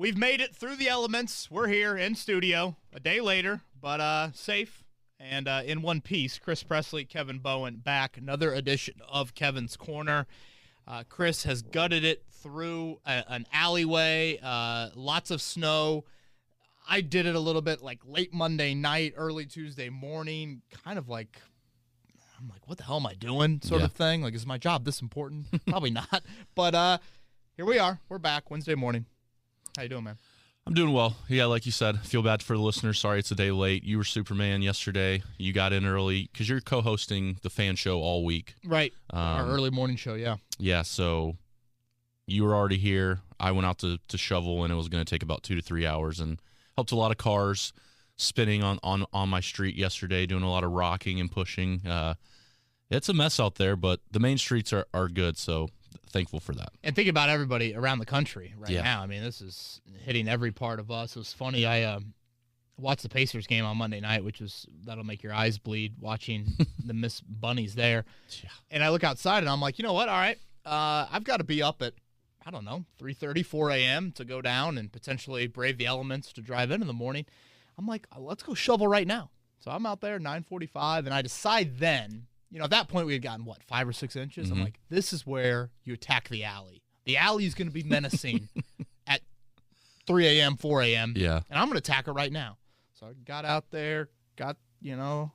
We've made it through the elements. We're here in studio a day later, but safe and in one piece. Chris Presley, Kevin Bowen back. Another edition of Kevin's Corner. Chris has gutted it through an alleyway, lots of snow. I did it a little bit like late Monday night, early Tuesday morning, kind of like, I'm like, what the hell am I doing sort of thing? Like, is my job this important? Probably not. But here we are. We're back Wednesday morning. How you doing, man? I'm doing well. Yeah, like you said, feel bad for the listeners. Sorry it's a day late. You were Superman yesterday. You got in early because you're co-hosting the fan show all week. Right. Our early morning show, yeah. Yeah, so you were already here. I went out to shovel, and it was going to take about 2 to 3 hours, and helped a lot of cars spinning on my street yesterday, doing a lot of rocking and pushing. It's a mess out there, but the main streets are good, so thankful for that. And thinking about everybody around the country now. I mean, this is hitting every part of us. It was funny. I watched the Pacers game on Monday night, that'll make your eyes bleed watching the Miss Bunnies there. Yeah. And I look outside, and I'm like, you know what? All right, I've got to be up at, 3:30, 4 a.m. to go down and potentially brave the elements to drive in the morning. I'm like, let's go shovel right now. So I'm out there 9:45, and I decide then, at that point we had gotten, 5 or 6 inches? Mm-hmm. I'm like, this is where you attack the alley. The alley is going to be menacing at 3 a.m., 4 a.m., yeah, and I'm going to attack it right now. So I got out there, got, the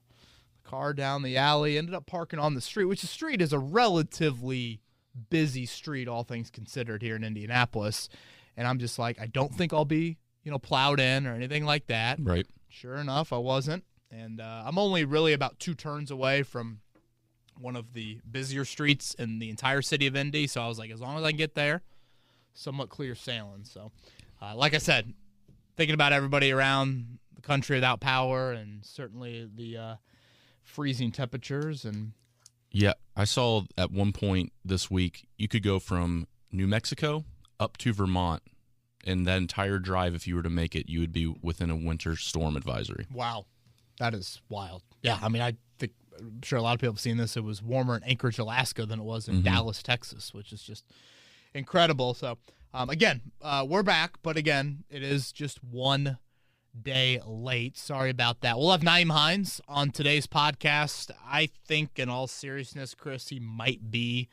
car down the alley, ended up parking on the street, which the street is a relatively busy street, all things considered, here in Indianapolis. And I'm just like, I don't think I'll be, plowed in or anything like that. Right. Sure enough, I wasn't. And I'm only really about 2 turns away from one of the busier streets in the entire city of Indy. So I was like, as long as I can get there, somewhat clear sailing. So, like I said, thinking about everybody around the country without power, and certainly the freezing temperatures. And yeah, I saw at one point this week you could go from New Mexico up to Vermont, and that entire drive, if you were to make it, you would be within a winter storm advisory. Wow. That is wild. Yeah, I mean, I'm sure a lot of people have seen this. It was warmer in Anchorage, Alaska than it was in Dallas, Texas, which is just incredible. So, again, we're back, but again, it is just one day late. Sorry about that. We'll have Nyheim Hines on today's podcast. I think, in all seriousness, Chris, he might be,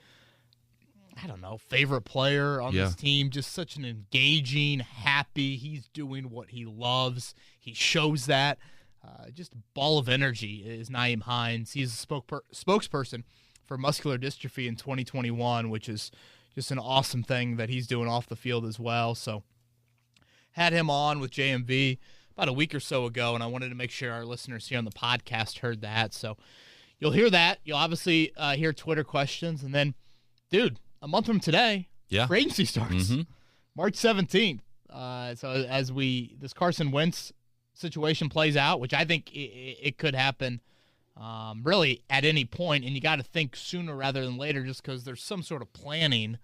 favorite player on this team. Just such an engaging, happy. He's doing what he loves. He shows that. Just a ball of energy is Nyheim Hines. He's a spokesperson for muscular dystrophy in 2021, which is just an awesome thing that he's doing off the field as well. So had him on with JMV about a week or so ago, and I wanted to make sure our listeners here on the podcast heard that. So you'll hear that. You'll obviously hear Twitter questions. And then, dude, a month from today, free agency starts. March 17th. So as this Carson Wentz situation plays out, which I think it could happen really at any point, and you got to think sooner rather than later, just because there's some sort of planning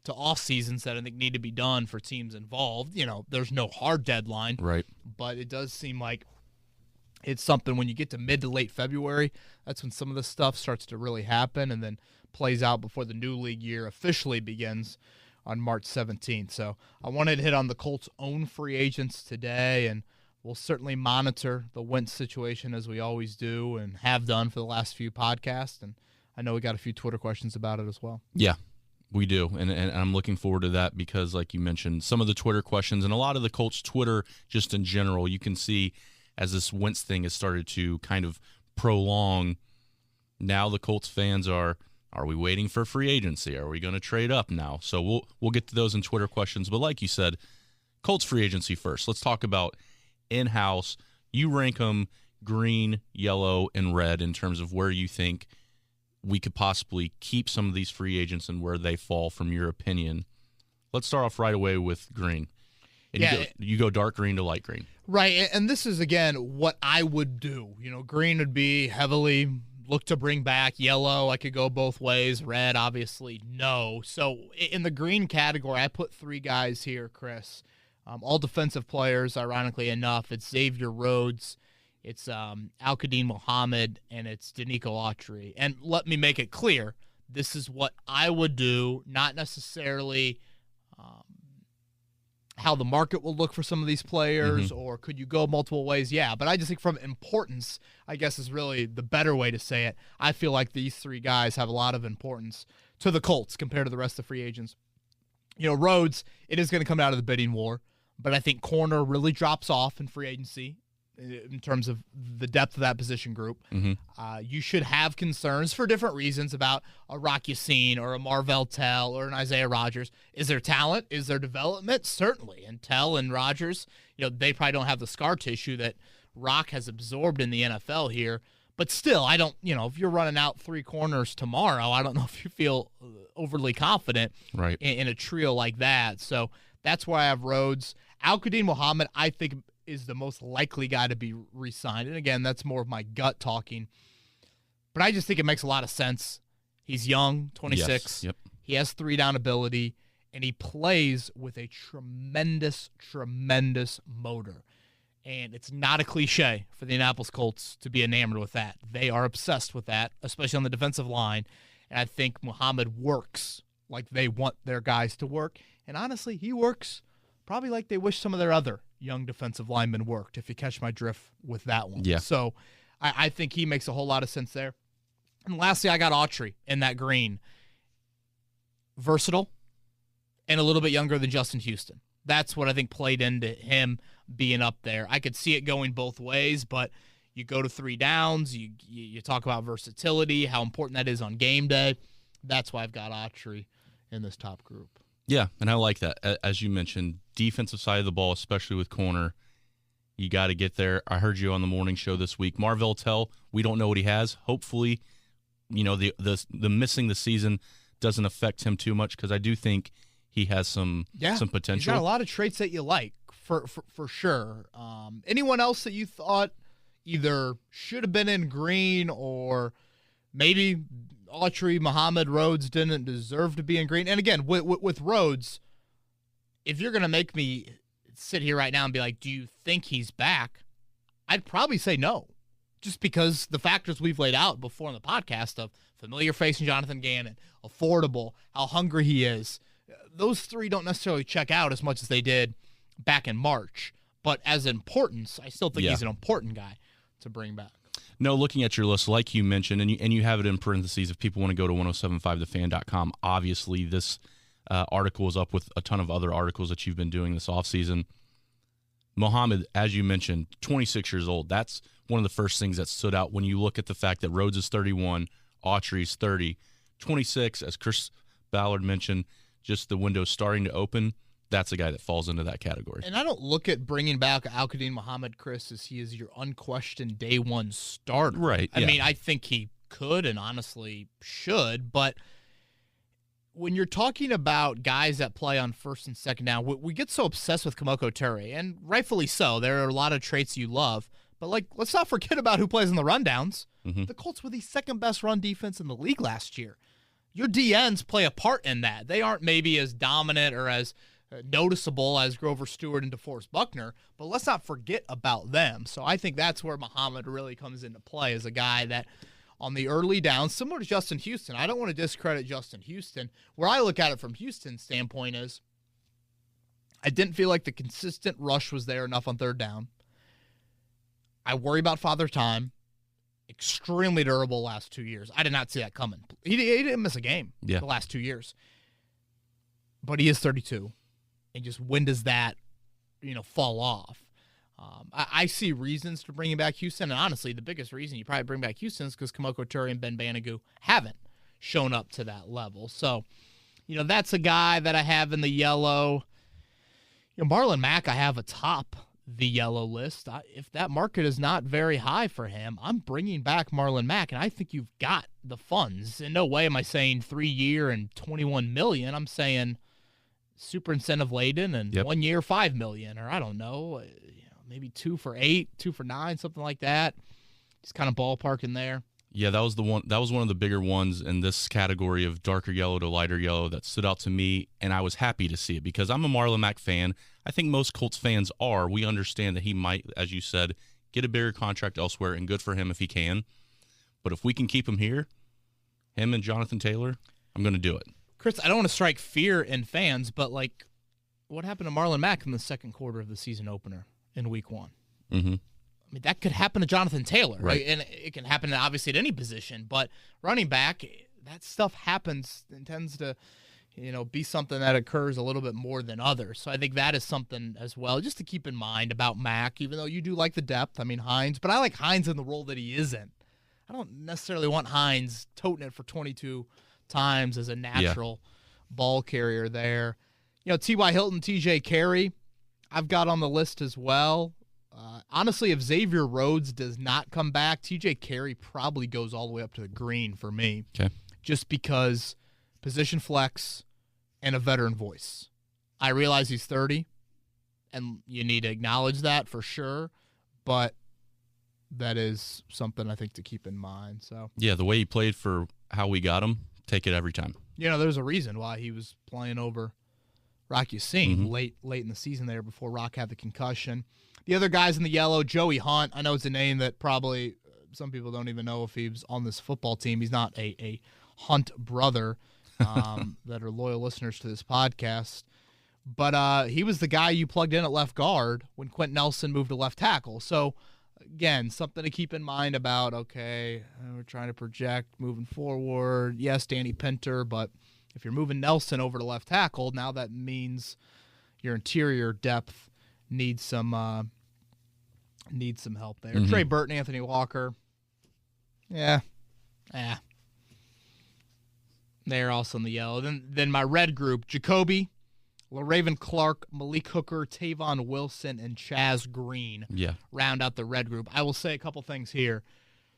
to off seasons that I think need to be done for teams involved. There's no hard deadline, right? But it does seem like it's something when you get to mid to late February, that's when some of this stuff starts to really happen, and then plays out before the new league year officially begins on March 17th. So I wanted to hit on the Colts' own free agents today, and we'll certainly monitor the Wentz situation as we always do and have done for the last few podcasts. And I know we got a few Twitter questions about it as well. Yeah, we do. And I'm looking forward to that because, like you mentioned, some of the Twitter questions and a lot of the Colts Twitter just in general, you can see as this Wentz thing has started to kind of prolong, now the Colts fans are we waiting for free agency? Are we going to trade up now? So we'll get to those in Twitter questions. But like you said, Colts free agency first. Let's talk about in-house. You rank them green, yellow, and red in terms of where you think we could possibly keep some of these free agents and where they fall from your opinion. Let's start off right away with green. And you go dark green to light green. Right, and this is, again, what I would do. Green would be heavily look to bring back. Yellow, I could go both ways. Red, obviously, no. So in the green category, I put 3 guys here, Chris. All defensive players, ironically enough. It's Xavier Rhodes, it's Al-Qadim Muhammad, and it's Danico Autry. And let me make it clear, this is what I would do, not necessarily how the market will look for some of these players, or could you go multiple ways? Yeah, but I just think from importance, I guess is really the better way to say it. I feel like these three guys have a lot of importance to the Colts compared to the rest of the free agents. Rhodes, it is going to come out of the bidding war, but I think corner really drops off in free agency in terms of the depth of that position group. You should have concerns for different reasons about a Rock Ya-Sin or a Marvell Tell or an Isaiah Rodgers. Is there talent? Is there development? Certainly. And Tell and Rodgers, they probably don't have the scar tissue that Rock has absorbed in the NFL here. But still, I don't, if you're running out three corners tomorrow, I don't know if you feel overly confident in a trio like that. So that's why I have Rhodes. Al-Quadin Muhammad, I think, is the most likely guy to be re-signed. And again, that's more of my gut talking. But I just think it makes a lot of sense. He's young, 26. Yes. Yep. He has three-down ability, and he plays with a tremendous, tremendous motor. And it's not a cliche for the Indianapolis Colts to be enamored with that. They are obsessed with that, especially on the defensive line. And I think Muhammad works like they want their guys to work. And honestly, he works probably like they wish some of their other young defensive linemen worked, if you catch my drift with that one. Yeah. So I think he makes a whole lot of sense there. And lastly, I got Autry in that green. Versatile and a little bit younger than Justin Houston. That's what I think played into him being up there. I could see it going both ways, but you go to three downs, you talk about versatility, how important that is on game day. That's why I've got Autry in this top group. Yeah, and I like that. As you mentioned, defensive side of the ball, especially with corner, you got to get there. I heard you on the morning show this week. Marvell Tell, we don't know what he has. Hopefully, the missing the season doesn't affect him too much, because I do think he has some potential. He's got a lot of traits that you like, for sure. Anyone else that you thought either should have been in green, or maybe Autry, Muhammad, Rhodes didn't deserve to be in green? And again, with Rhodes, if you're going to make me sit here right now and be like, do you think he's back? I'd probably say no, just because the factors we've laid out before in the podcast of familiar face in Jonathan Gannon, affordable, how hungry he is, those three don't necessarily check out as much as they did back in March. But as importance, I still think he's an important guy to bring back. No, looking at your list, like you mentioned, and you have it in parentheses if people want to go to 1075thefan.com. Obviously, this article is up with a ton of other articles that you've been doing this offseason. Muhammad, as you mentioned, 26 years old. That's one of the first things that stood out when you look at the fact that Rhodes is 31, Autry's 30, 26, as Chris Ballard mentioned, just the window starting to open. That's a guy that falls into that category. And I don't look at bringing back Al-Quadin Muhammad, Chris, as he is your unquestioned day one starter. Right. I mean, I think he could and honestly should, but when you're talking about guys that play on first and second down, we get so obsessed with Kamoko Ture, and rightfully so. There are a lot of traits you love, but let's not forget about who plays in the rundowns. The Colts were the second best run defense in the league last year. Your DNs play a part in that. They aren't maybe as dominant or as noticeable as Grover Stewart and DeForest Buckner, but let's not forget about them. So I think that's where Muhammad really comes into play as a guy that on the early downs, similar to Justin Houston. I don't want to discredit Justin Houston. Where I look at it from Houston's standpoint is I didn't feel like the consistent rush was there enough on third down. I worry about Father Time. Extremely durable last 2 years. I did not see that coming. He didn't miss a game the last 2 years. But he is 32. And just when does that, fall off? I see reasons to bring back Houston. And honestly, the biggest reason you probably bring back Houston is because Kamoko Ture and Ben Banogu haven't shown up to that level. So, that's a guy that I have in the yellow. Marlon Mack, I have atop the yellow list. If that market is not very high for him, I'm bringing back Marlon Mack, and I think you've got the funds. In no way am I saying 3 year and $21 million. I'm saying super incentive laden and 1 year, $5 million, or I don't know, maybe 2 for $8, 2 for $9, something like that. Just kind of ballpark in there. Yeah, that was the one. That was one of the bigger ones in this category of darker yellow to lighter yellow that stood out to me, and I was happy to see it because I'm a Marlon Mack fan. I think most Colts fans are. We understand that he might, as you said, get a bigger contract elsewhere, and good for him if he can. But if we can keep him here, him and Jonathan Taylor, I'm going to do it. Chris, I don't want to strike fear in fans, but what happened to Marlon Mack in the second quarter of the season opener in week 1? Mm-hmm. I mean, that could happen to Jonathan Taylor, Right. and it can happen obviously at any position. But running back, that stuff happens and tends to, be something that occurs a little bit more than others. So I think that is something as well, just to keep in mind about Mack. Even though you do like the depth, I mean Hines, but I like Hines in the role that he is in. I don't necessarily want Hines toting it for 22 times as a natural ball carrier there. T.Y. Hilton, T.J. Carey, I've got on the list as well. Honestly, if Xavier Rhodes does not come back, T.J. Carey probably goes all the way up to the green for me. Okay. Just because position flex and a veteran voice. I realize he's 30, and you need to acknowledge that for sure, but that is something I think to keep in mind. So yeah, the way he played for how we got him, take it every time. There's a reason why he was playing over Rock Ya-Sin late in the season there before Rock had the concussion. The other guys in the yellow, Joey Hunt. I know it's a name that probably some people don't even know if he was on this football team. He's not a Hunt brother that are loyal listeners to this podcast. But he was the guy you plugged in at left guard when Quentin Nelson moved to left tackle. So, again, something to keep in mind about, okay, we're trying to project moving forward. Yes, Danny Pinter, but if you're moving Nelson over to left tackle, now that means your interior depth needs some help there. Mm-hmm. Trey Burton, Anthony Walker. Yeah. They're also in the yellow. Then my red group, Jacoby, LaRaven Clark, Malik Hooker, Tavon Wilson, and Chaz Green round out the red group. I will say a couple things here.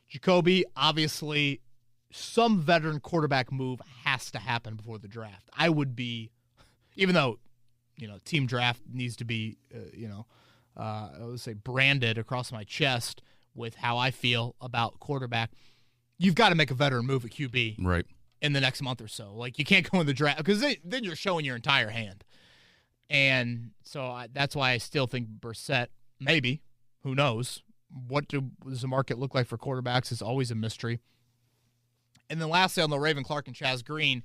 Jacoby, obviously, some veteran quarterback move has to happen before the draft. I would be, even though, team draft needs to be, I would say branded across my chest with how I feel about quarterback, you've got to make a veteran move at QB. Right. In the next month or so. Like, you can't go in the draft because then you're showing your entire hand. And so that's why I still think Brissett, maybe, who knows, does the market look like for quarterbacks is always a mystery. And then lastly, on the Raven Clark and Chaz Green,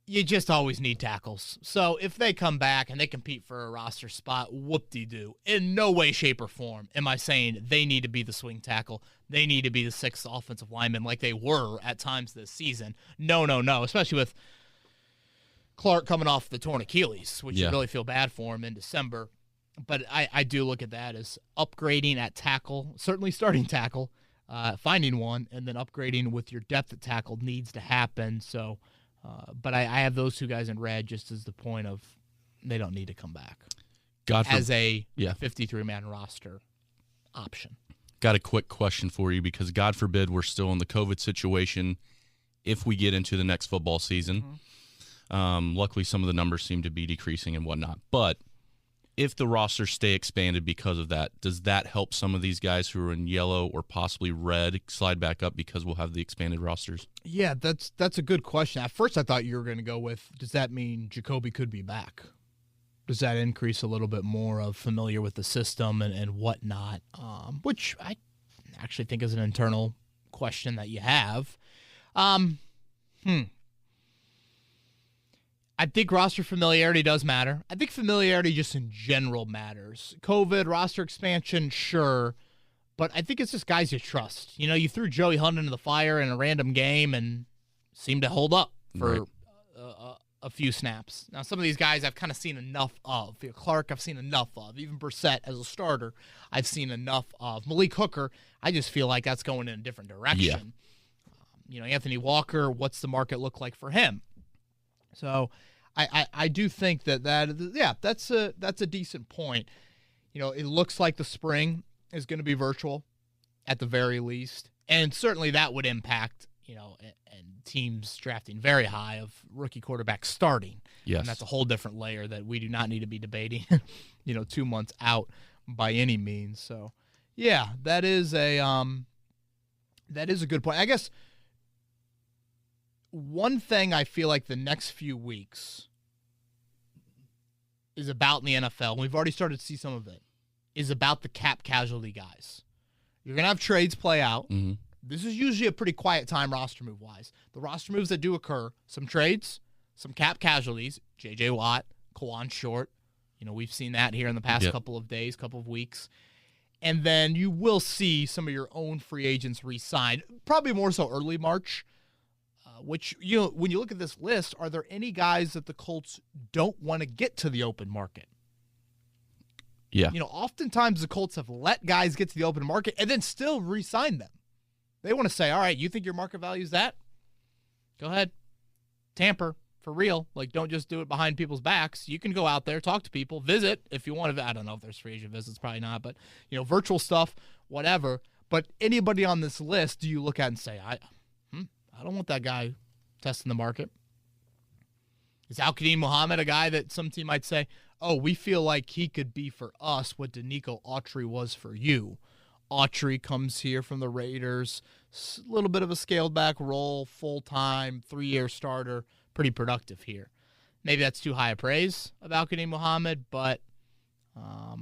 you just always need tackles. So if they come back and they compete for a roster spot, whoop-de-doo. In no way, shape, or form am I saying they need to be the swing tackle. They need to be the sixth offensive lineman like they were at times this season. No, especially with Clark coming off the torn Achilles, which you really feel bad for him in December. But I do look at that as upgrading at tackle, certainly starting tackle, finding one, and then upgrading with your depth at tackle needs to happen. So, but I have those two guys in red just as the point of they don't need to come back as a 53-man roster option. Got a quick question for you because God forbid we're still in the COVID situation if we get into the next football season. Luckily, some of the numbers seem to be decreasing and whatnot. But if the rosters stay expanded because of that, does that help some of these guys who are in yellow or possibly red slide back up because we'll have the expanded rosters? Yeah, that's a good question. At first, I thought you were going to go with, does that mean Jacoby could be back? Does that increase a little bit more of familiar with the system and whatnot? Which I actually think is an internal question that you have. I think roster familiarity does matter. I think familiarity just in general matters. COVID, roster expansion, sure. But I think it's just guys you trust. You threw Joey Hunt into the fire in a random game and seemed to hold up for a few snaps. Now, some of these guys I've kind of seen enough of. Clark, I've seen enough of. Even Brissett as a starter, I've seen enough of. Malik Hooker, I just feel like that's going in a different direction. Anthony Walker, what's the market look like for him? So I do think that's a decent point. It looks like the spring is going to be virtual at the very least. And certainly that would impact, and teams drafting very high of rookie quarterbacks starting. Yes. And that's a whole different layer that we do not need to be debating, 2 months out by any means. So, yeah, that is a good point. I guess one thing I feel like the next few weeks is about in the NFL, and we've already started to see some of it, is about the cap casualty guys. You're going to have trades play out. This is usually a pretty quiet time roster move-wise. The roster moves that do occur, some trades, some cap casualties, J.J. Watt, Kawan Short. We've seen that here in the past couple of days, couple of weeks. And then you will see some of your own free agents re-signed, probably more so early March, which, when you look at this list, are there any guys that the Colts don't want to get to the open market? Yeah. Oftentimes the Colts have let guys get to the open market and then still re-sign them. They want to say, all right, you think your market value is that? Go ahead. Tamper. For real. Don't just do it behind people's backs. You can go out there, talk to people, visit if you want to. I don't know if there's free agent visits, probably not, but, virtual stuff, whatever. But anybody on this list, do you look at and say, I don't want that guy testing the market? Is Al-Qadim Muhammad a guy that some team might say, oh, we feel like he could be for us what Danico Autry was for you? Autry comes here from the Raiders, a little bit of a scaled-back role, full-time, 3-year starter, pretty productive here. Maybe that's too high a praise of Al-Qadim Muhammad, but I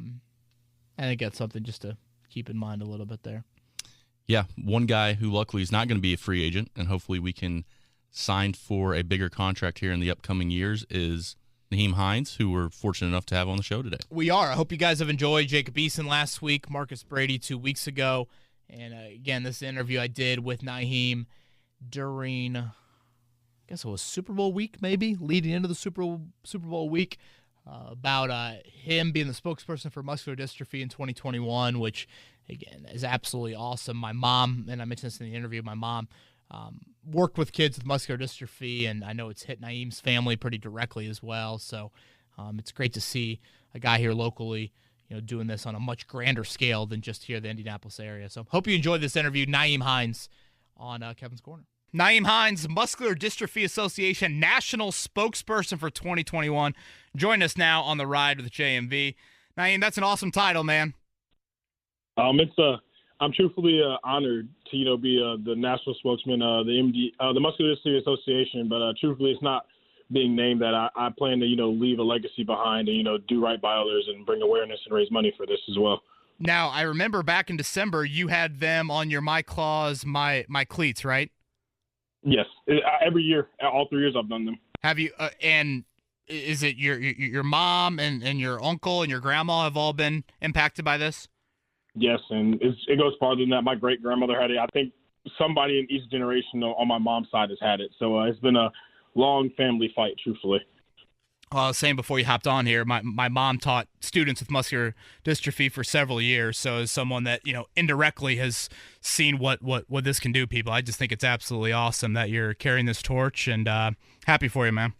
think that's something just to keep in mind a little bit there. Yeah, one guy who luckily is not going to be a free agent, and hopefully we can sign for a bigger contract here in the upcoming years, is Nyheim Hines, who we're fortunate enough to have on the show today. We are. I hope you guys have enjoyed Jacob Eason last week, Marcus Brady 2 weeks ago, and again, this interview I did with Nyheim during, I guess it was Super Bowl week, maybe, leading into the Super Bowl week, about him being the spokesperson for muscular dystrophy in 2021, which, again, is absolutely awesome. My mom, and I mentioned this in the interview, my mom worked with kids with muscular dystrophy, and I know it's hit Naeem's family pretty directly as well. So it's great to see a guy here locally, doing this on a much grander scale than just here in the Indianapolis area. So hope you enjoyed this interview. Nyheim Hines on Kevin's Corner. Nyheim Hines, Muscular Dystrophy Association National Spokesperson for 2021. Join us now on the ride with JMV. Nyheim, that's an awesome title, man. I'm truthfully honored to be the national spokesman, the Muscular Dystrophy Association. But truthfully, it's not being named that. I plan to leave a legacy behind and do right by others and bring awareness and raise money for this as well. Now, I remember back in December you had them on your My Claws, My Cleats, right? Yes, every year, all 3 years I've done them. Have you? And is it your mom and your uncle and your grandma have all been impacted by this? Yes, and it goes farther than that. My great grandmother had it. I think somebody in each generation on my mom's side has had it. So it's been a long family fight, truthfully. I was saying before you hopped on here, my mom taught students with muscular dystrophy for several years. So as someone that, indirectly has seen what this can do, people, I just think it's absolutely awesome that you're carrying this torch, and happy for you, man.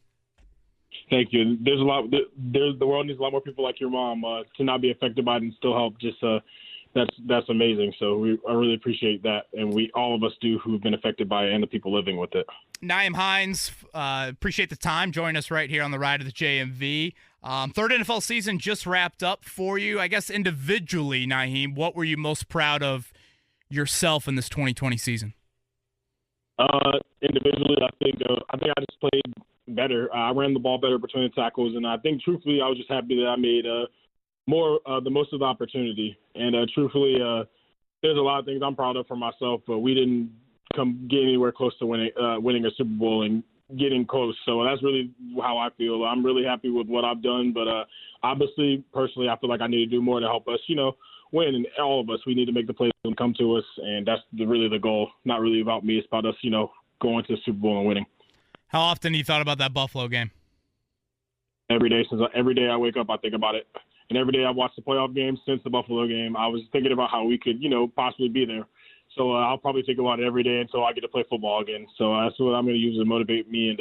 Thank you. The world needs a lot more people like your mom to not be affected by it and still help. That's amazing. So I really appreciate that. And all of us do who've been affected by it and the people living with it. Nyheim Hines, appreciate the time. Join us right here on the ride of the JMV. Third NFL season just wrapped up for you. I guess individually, Nyheim, what were you most proud of yourself in this 2020 season? Individually, I think I just played better. I ran the ball better between the tackles, and I think truthfully, I was just happy that I made the most of the opportunity. And truthfully, there's a lot of things I'm proud of for myself, but we didn't get anywhere close to winning a Super Bowl and getting close. So that's really how I feel. I'm really happy with what I've done, but obviously, personally, I feel like I need to do more to help us, win. And all of us, we need to make the plays come to us, and that's really the goal. Not really about me. It's about us, going to the Super Bowl and winning. How often have you thought about that Buffalo game? Every day I wake up, I think about it. And every day I watch the playoff games since the Buffalo game, I was thinking about how we could, possibly be there. So I'll probably think about it every day until I get to play football again. So that's what I'm going to use to motivate me. And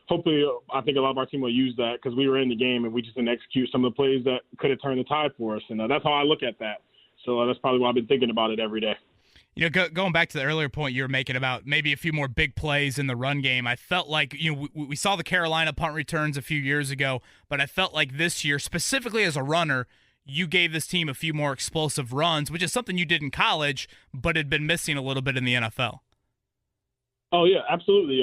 hopefully, I think a lot of our team will use that because we were in the game and we just didn't execute some of the plays that could have turned the tide for us. And that's how I look at that. So that's probably why I've been thinking about it every day. Going back to the earlier point you were making about maybe a few more big plays in the run game, I felt like, we saw the Carolina punt returns a few years ago, but I felt like this year, specifically as a runner, you gave this team a few more explosive runs, which is something you did in college, but had been missing a little bit in the NFL. Oh, yeah, absolutely.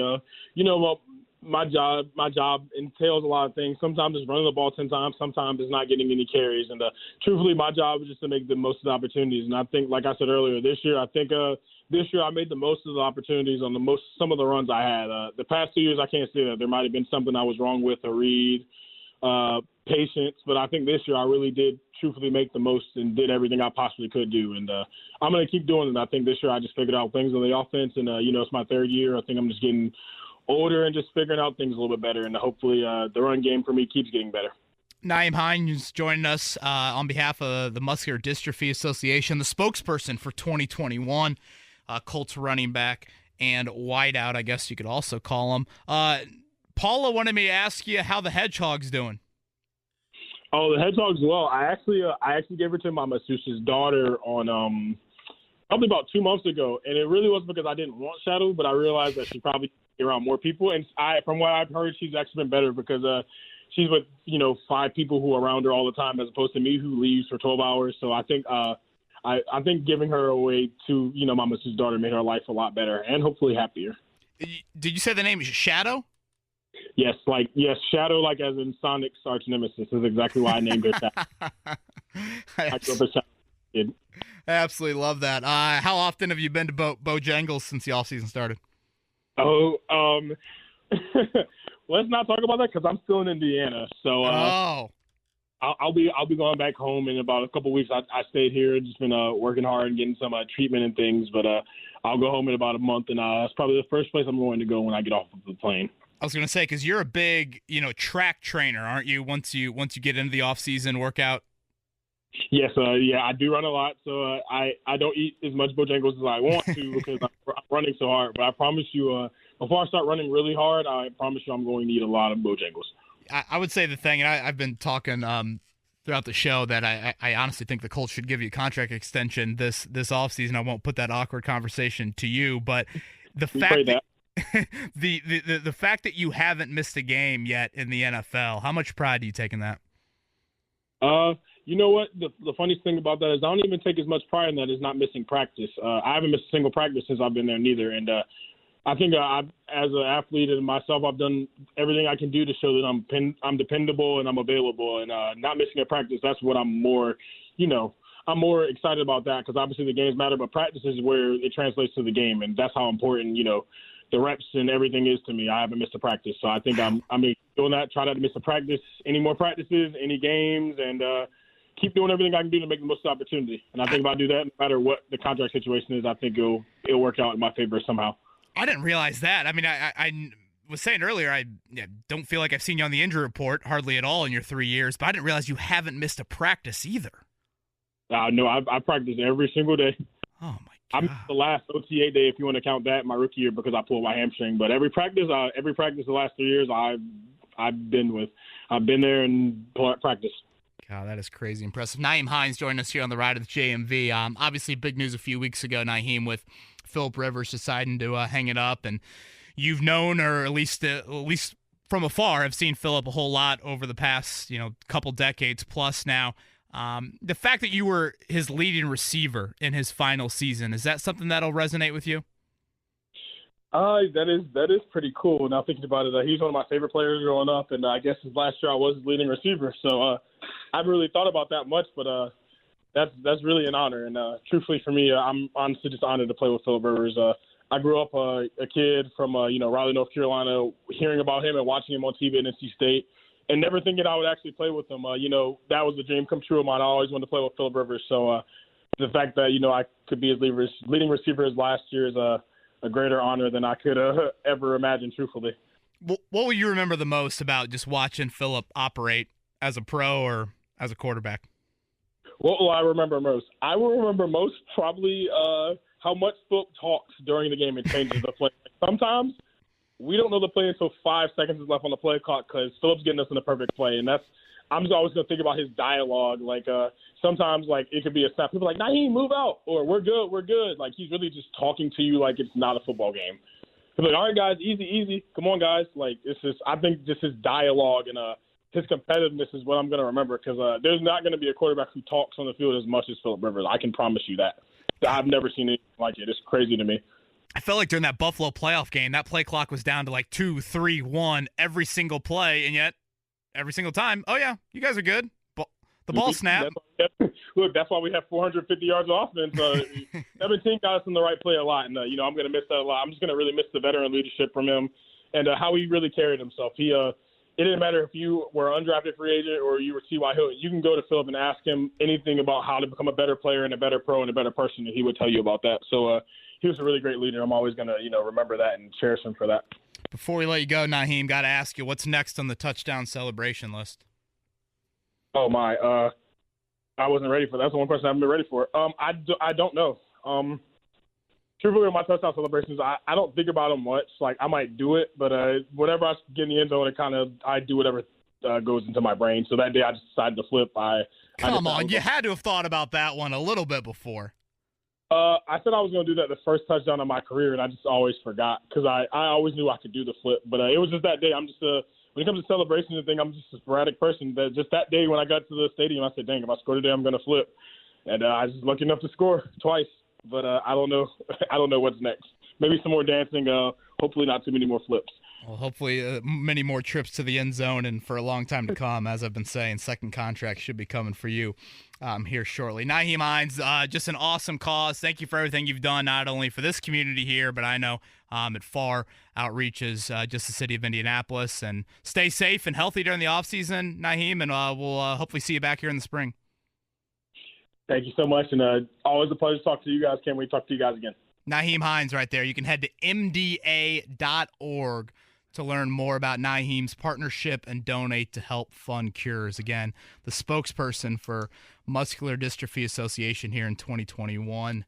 my job entails a lot of things. Sometimes it's running the ball 10 times. Sometimes it's not getting any carries. And truthfully, my job is just to make the most of the opportunities. And I think, like I said earlier, this year I made the most of the opportunities on some of the runs I had. The past 2 years, I can't say that. There might have been something I was wrong with, a read, patience. But I think this year I really did truthfully make the most and did everything I possibly could do. And I'm going to keep doing it. I think this year I just figured out things on the offense. And, it's my third year. I think I'm just getting older and just figuring out things a little bit better. And hopefully the run game for me keeps getting better. Nyheim Hines joining us on behalf of the Muscular Dystrophy Association, the spokesperson for 2021, Colts running back and wideout, I guess you could also call him. Paula wanted me to ask you how the Hedgehog's doing. Oh, the Hedgehog's well. I actually gave her to my masseuse's daughter on probably about 2 months ago, and it really was because I didn't want Shadow, but I realized that she probably be around more people. And from what I've heard, she's actually been better because she's with 5 people who are around her all the time, as opposed to me who leaves for 12 hours. So I think I think giving her away to my masseuse's daughter made her life a lot better and hopefully happier. Did you say the name is Shadow? Yes, Shadow, like as in Sonic's arch nemesis, is exactly why I named her Shadow. I absolutely love that. How often have you been to Bojangles since the offseason started? Oh, let's not talk about that because I'm still in Indiana. So I'll be going back home in about a couple weeks. I stayed here, just been working hard and getting some treatment and things. But I'll go home in about a month, and that's probably the first place I'm going to go when I get off of the plane. I was going to say, because you're a big, track trainer, aren't you? Once you get into the off-season workout. Yes, I do run a lot, so I don't eat as much Bojangles as I want to because I'm running so hard. But I promise you, before I start running really hard, I promise you I'm going to eat a lot of Bojangles. I would say the thing, and I've been talking throughout the show that I honestly think the Colts should give you a contract extension this offseason. I won't put that awkward conversation to you, but the fact that the fact that you haven't missed a game yet in the NFL, how much pride do you take in that? You know what? The funniest thing about that is I don't even take as much pride in that as not missing practice. I haven't missed a single practice since I've been there neither. And I think as an athlete and myself, I've done everything I can do to show that I'm dependable and I'm available. And not missing a practice, that's what I'm more excited about that because obviously the games matter, but practice is where it translates to the game. And that's how important, the reps and everything is to me. I haven't missed a practice. So I think I'm doing that, try not to miss a practice, any more practices, any games, and keep doing everything I can do to make the most of the opportunity. And I think if I do that, no matter what the contract situation is, I think it'll work out in my favor somehow. I didn't realize that. I mean, I was saying earlier, I don't feel like I've seen you on the injury report hardly at all in your 3 years, but I didn't realize you haven't missed a practice either. No, I practice every single day. Oh, my God. I missed the last OTA day, if you want to count that, my rookie year because I pulled my hamstring. But every practice the last 3 years I've been there and practiced. God, that is crazy impressive. Nyheim Hines joining us here on the Ride of the JMV. Obviously, big news a few weeks ago, Nyheim, with Philip Rivers deciding to hang it up. And you've known, or at least from afar, have seen Philip a whole lot over the past couple decades plus now. The fact that you were his leading receiver in his final season, is that something that'll resonate with you? That is pretty cool. Now thinking about it, he's one of my favorite players growing up, and I guess his last year I was his leading receiver. So I haven't really thought about that much, but that's really an honor. And truthfully for me, I'm honestly just honored to play with Philip Rivers. I grew up a kid from Raleigh, North Carolina, hearing about him and watching him on TV at NC State, and never thinking I would actually play with him. That was a dream come true of mine. I always wanted to play with Philip Rivers. So the fact that I could be his leading receiver his last year is a greater honor than I could ever imagine, truthfully. What will you remember the most about just watching Philip operate as a pro or as a quarterback? What will I remember most? I will remember most probably how much Philip talks during the game and changes the play. Sometimes we don't know the play until 5 seconds is left on the play clock because Philip's getting us in the perfect play, and I'm just always going to think about his dialogue. Sometimes, it could be a snap. People are like, Nyheim, move out, or we're good. He's really just talking to you like it's not a football game. He's like, all right, guys, easy. Come on, guys. I think just his dialogue and his competitiveness is what I'm going to remember because there's not going to be a quarterback who talks on the field as much as Philip Rivers. I can promise you that. I've never seen anything like it. It's crazy to me. I felt like during that Buffalo playoff game, that play clock was down to like 2, 3, 1 every single play, and yet every single time, oh yeah, you guys are good. The ball snapped. Look, that's why we have 450 yards of offense. 17 got us in the right play a lot, and I'm going to miss that a lot. I'm just going to really miss the veteran leadership from him and how he really carried himself. It didn't matter if you were an undrafted free agent or you were T.Y. Hilton. You can go to Philip and ask him anything about how to become a better player and a better pro and a better person, and he would tell you about that. So he was a really great leader. I'm always going to remember that and cherish him for that. Before we let you go, Nyheim, got to ask you, what's next on the touchdown celebration list? Oh, my. I wasn't ready for that. That's the one question I haven't been ready for. I don't know. Truthfully, with my touchdown celebrations, I don't think about them much. Like, I might do it, but whenever I get in the end zone, I do whatever goes into my brain. So that day I just decided to flip. Come on, you had to have thought about that one a little bit before. I said I was going to do that the first touchdown of my career, and I just always forgot because I always knew I could do the flip. But it was just that day. I'm just when it comes to celebrations and things, I'm just a sporadic person. That just that day when I got to the stadium, I said, dang, if I score today, I'm going to flip. And I was lucky enough to score twice. But I don't know. I don't know what's next. Maybe some more dancing. Hopefully not too many more flips. Well, hopefully many more trips to the end zone and for a long time to come. As I've been saying, second contract should be coming for you here shortly. Nyheim Hines, just an awesome cause. Thank you for everything you've done, not only for this community here, but I know it far outreaches just the city of Indianapolis. And stay safe and healthy during the offseason, Nyheim, and we'll hopefully see you back here in the spring. Thank you so much, and always a pleasure to talk to you guys. Can't wait to talk to you guys again. Nyheim Hines right there. You can head to mda.org to learn more about Nyheim's partnership and donate to help fund cures. Again, the spokesperson for Muscular Dystrophy Association here in 2021.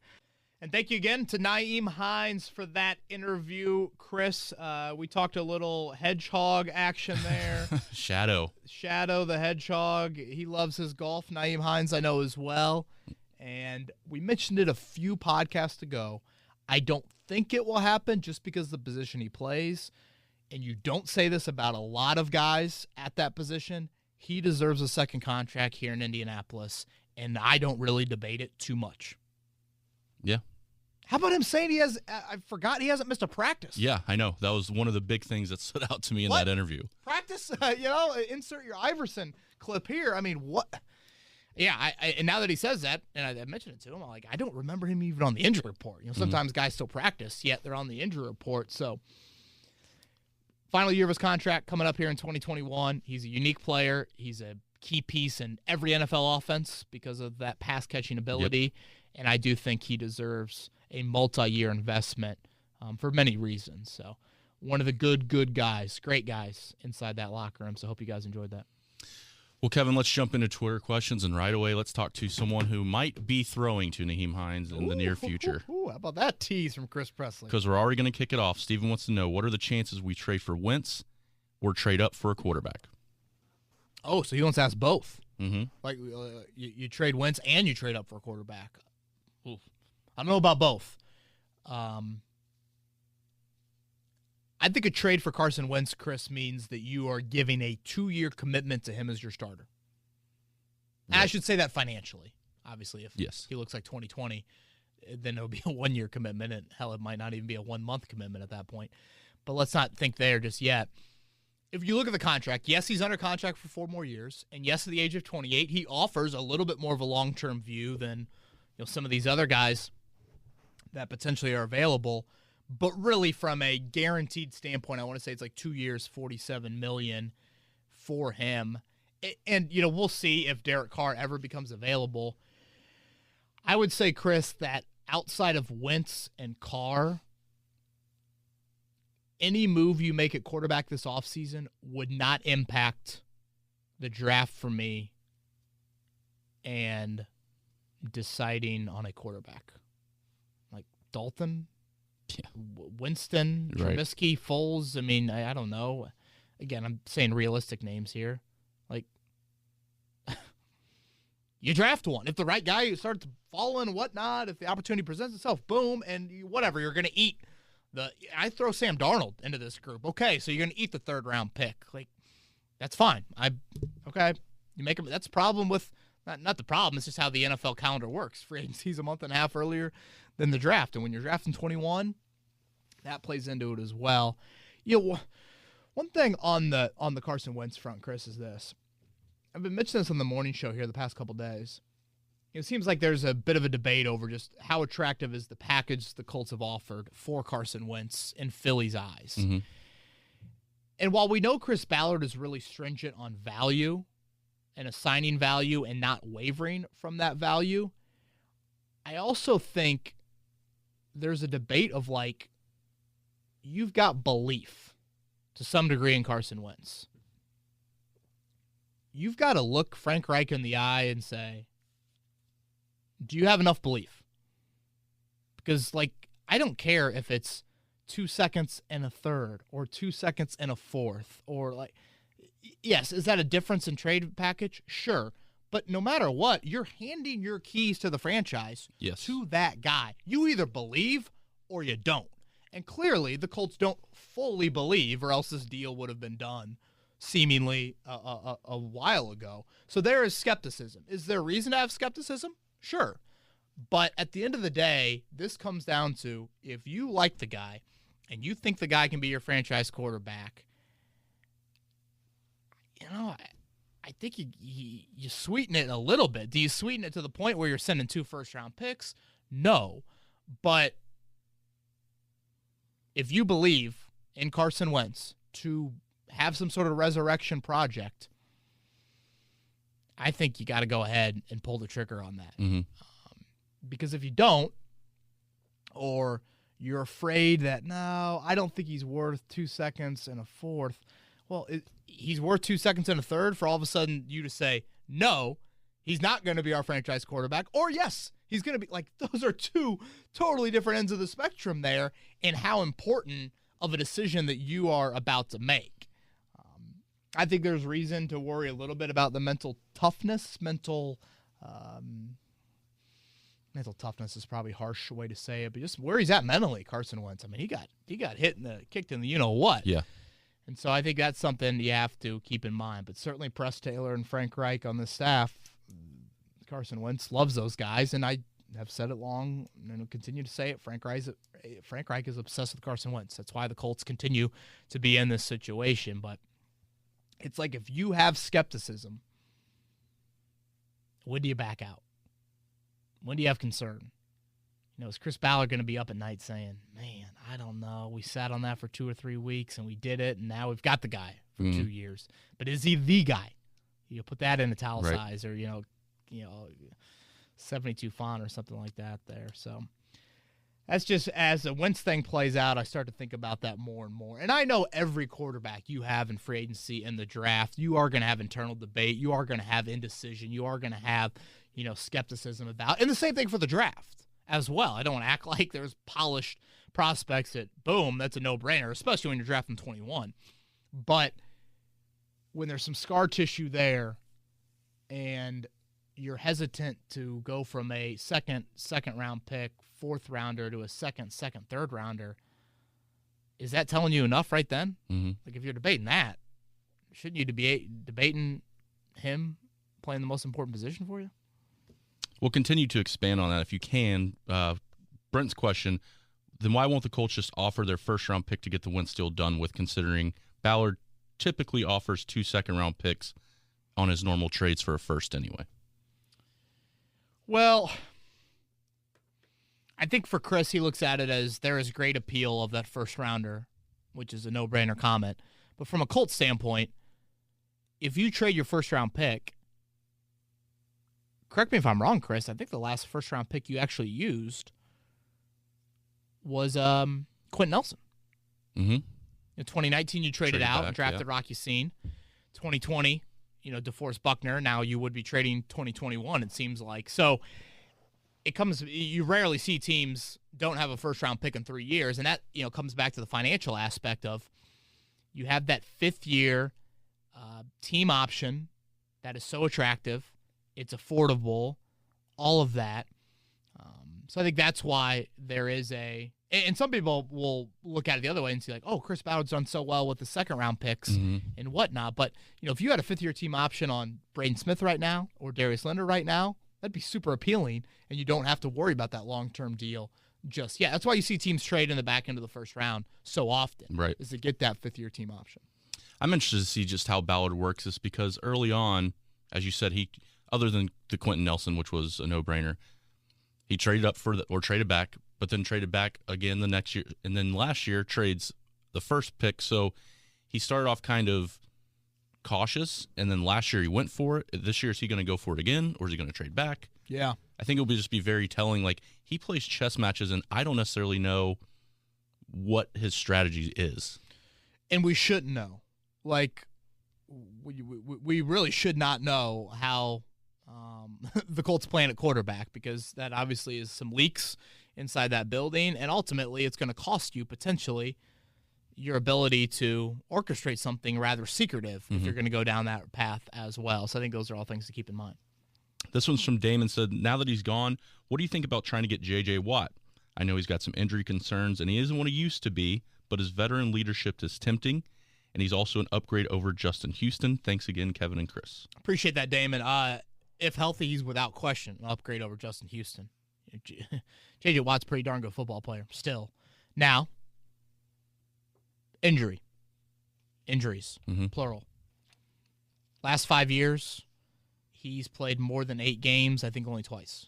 And thank you again to Nyheim Hines for that interview, Chris. We talked a little hedgehog action there. Shadow the hedgehog. He loves his golf. Nyheim Hines, I know as well. And we mentioned it a few podcasts ago. I don't think it will happen just because of the position he plays. And you don't say this about a lot of guys at that position. He deserves a second contract here in Indianapolis, and I don't really debate it too much. Yeah. How about him saying he hasn't missed a practice? Yeah, I know. That was one of the big things that stood out to me in that interview. Practice, insert your Iverson clip here. I mean, what? Yeah, and now that he says that, and I mentioned it to him, I'm like, I don't remember him even on the injury report. Sometimes guys still practice, yet they're on the injury report. So, final year of his contract coming up here in 2021. He's a unique player. He's a key piece in every NFL offense because of that pass-catching ability. Yep. And I do think he deserves a multi-year investment for many reasons. So, one of the good guys, great guys inside that locker room. So, hope you guys enjoyed that. Well, Kevin, let's jump into Twitter questions, and right away, let's talk to someone who might be throwing to Nyheim Hines in the near future. How about that tease from Chris Presley? Because we're already going to kick it off. Steven wants to know, what are the chances we trade for Wentz or trade up for a quarterback? Oh, so he wants to ask both. Mm-hmm. Like you trade Wentz and you trade up for a quarterback. Oof. I don't know about both. I think a trade for Carson Wentz, Chris, means that you are giving a 2-year commitment to him as your starter. Right. I should say that financially. Obviously, if he looks like 2020, then it'll be a 1-year commitment, and hell, it might not even be a 1-month commitment at that point. But let's not think there just yet. If you look at the contract, yes, he's under contract for 4 more years, and yes, at the age of 28, he offers a little bit more of a long-term view than some of these other guys that potentially are available. But really, from a guaranteed standpoint, I want to say it's like 2 years, $47 million for him. And we'll see if Derek Carr ever becomes available. I would say, Chris, that outside of Wentz and Carr, any move you make at quarterback this offseason would not impact the draft for me and deciding on a quarterback. Like Dalton, Winston, Trubisky, Foles. I mean, I don't know. Again, I'm saying realistic names here. Like, you draft one. If the right guy starts falling and whatnot, if the opportunity presents itself, boom, and whatever, you're going to eat I throw Sam Darnold into this group. Okay, so you're going to eat the 3rd-round pick. Like, that's fine. Okay. You make him. That's the problem with not the problem. It's just how the NFL calendar works. Free agency's a month and a half earlier than the draft, and when you're drafting 21, That plays into it as well. One thing on the Carson Wentz front, Chris, is this. I've been mentioning this on the morning show here the past couple days. It seems like there's a bit of a debate over just how attractive is the package the Colts have offered for Carson Wentz in Philly's eyes. Mm-hmm. And while we know Chris Ballard is really stringent on value and assigning value and not wavering from that value, I also think there's a debate of like, you've got belief to some degree in Carson Wentz. You've got to look Frank Reich in the eye and say, do you have enough belief? Because, like, I don't care if it's 2 seconds and a third or 2 seconds and a fourth or, like, yes, is that a difference in trade package? Sure. But no matter what, you're handing your keys to the franchise to that guy. You either believe or you don't. And clearly, the Colts don't fully believe, or else this deal would have been done seemingly a while ago. So there is skepticism. Is there reason to have skepticism? Sure. But at the end of the day, this comes down to if you like the guy and you think the guy can be your franchise quarterback, I think you sweeten it a little bit. Do you sweeten it to the point where you're sending 2 first-round picks? No. But if you believe in Carson Wentz to have some sort of resurrection project, I think you got to go ahead and pull the trigger on that. Mm-hmm. Because if you don't, or you're afraid that, no, I don't think he's worth 2 seconds and a fourth, well, he's worth 2 seconds and a third for all of a sudden you to say, no, he's not going to be our franchise quarterback, or yes, he's going to be. Like, those are 2 totally different ends of the spectrum there in how important of a decision that you are about to make. I think there's reason to worry a little bit about the mental toughness. Mental toughness is probably a harsh way to say it, but just where he's at mentally, Carson Wentz. I mean, he got kicked in the you-know-what. Yeah. And so I think that's something you have to keep in mind. But certainly Press Taylor and Frank Reich on the staff, Carson Wentz loves those guys, and I have said it long and will continue to say it. Frank Reich is obsessed with Carson Wentz. That's why the Colts continue to be in this situation. But it's like if you have skepticism, when do you back out? When do you have concern? Is Chris Ballard going to be up at night saying, man, I don't know. We sat on that for 2 or 3 weeks, and we did it, and now we've got the guy for 2 years. But is he the guy? You put that in italicized or, 72 font or something like that there. So that's just as the Wentz thing plays out, I start to think about that more and more. And I know every quarterback you have in free agency in the draft, you are going to have internal debate. You are going to have indecision. You are going to have, skepticism about. And the same thing for the draft as well. I don't want to act like there's polished prospects that, boom, that's a no-brainer, especially when you're drafting 21. But when there's some scar tissue there and you're hesitant to go from a second round pick, 4th rounder to a second, 3rd rounder, is that telling you enough right then? Mm-hmm. Like, if you're debating that, shouldn't you be debating him playing the most important position for you? We'll continue to expand on that if you can. Brent's question, then why won't the Colts just offer their 1st-round pick to get the Wentz deal done with, considering Ballard typically offers 2 second-round picks on his normal trades for a first anyway? Well, I think for Chris, he looks at it as there is great appeal of that 1st-rounder, which is a no-brainer comment. But from a Colts standpoint, if you trade your 1st-round pick, correct me if I'm wrong, Chris, I think the last 1st-round pick you actually used was Quentin Nelson. Mm-hmm. In 2019, you traded out and drafted Rocky Scene. 2020, DeForest Buckner. Now you would be trading 2021, it seems like. So you rarely see teams don't have a 1st-round pick in 3 years, and that, comes back to the financial aspect of you have that 5th-year team option that is so attractive. It's affordable, all of that. So I think that's why there is and some people will look at it the other way and see like, oh, Chris Ballard's done so well with the 2nd-round picks and whatnot. But, if you had a 5th-year team option on Braden Smith right now or Darius Leonard right now, that'd be super appealing, and you don't have to worry about that long-term deal just yet. That's why you see teams trade in the back end of the first round so often, right? Is to get that fifth-year team option. I'm interested to see just how Ballard works this because early on, as you said, he other than the Quentin Nelson, which was a no-brainer, he traded up or traded back, but then traded back again the next year, and then last year trades the first pick. So he started off kind of cautious, and then last year he went for it. This year, is he going to go for it again, or is he going to trade back? Yeah. I think it will just be very telling. Like, he plays chess matches, and I don't necessarily know what his strategy is. And we shouldn't know. Like, we really should not know how the Colts plan at quarterback, because that obviously is some leaks inside that building, and ultimately it's going to cost you potentially your ability to orchestrate something rather secretive if you're going to go down that path as well. So I think those are all things to keep in mind. This one's from Damon, said, now that he's gone, what do you think about trying to get J.J. Watt? I know he's got some injury concerns, and he isn't what he used to be, but his veteran leadership is tempting, and he's also an upgrade over Justin Houston. Thanks again, Kevin and Chris. Appreciate that, Damon. If healthy, he's without question an upgrade over Justin Houston. J.J. Watt's a pretty darn good football player still. Now, injuries, plural. Last 5 years, he's played more than 8 games, I think only twice.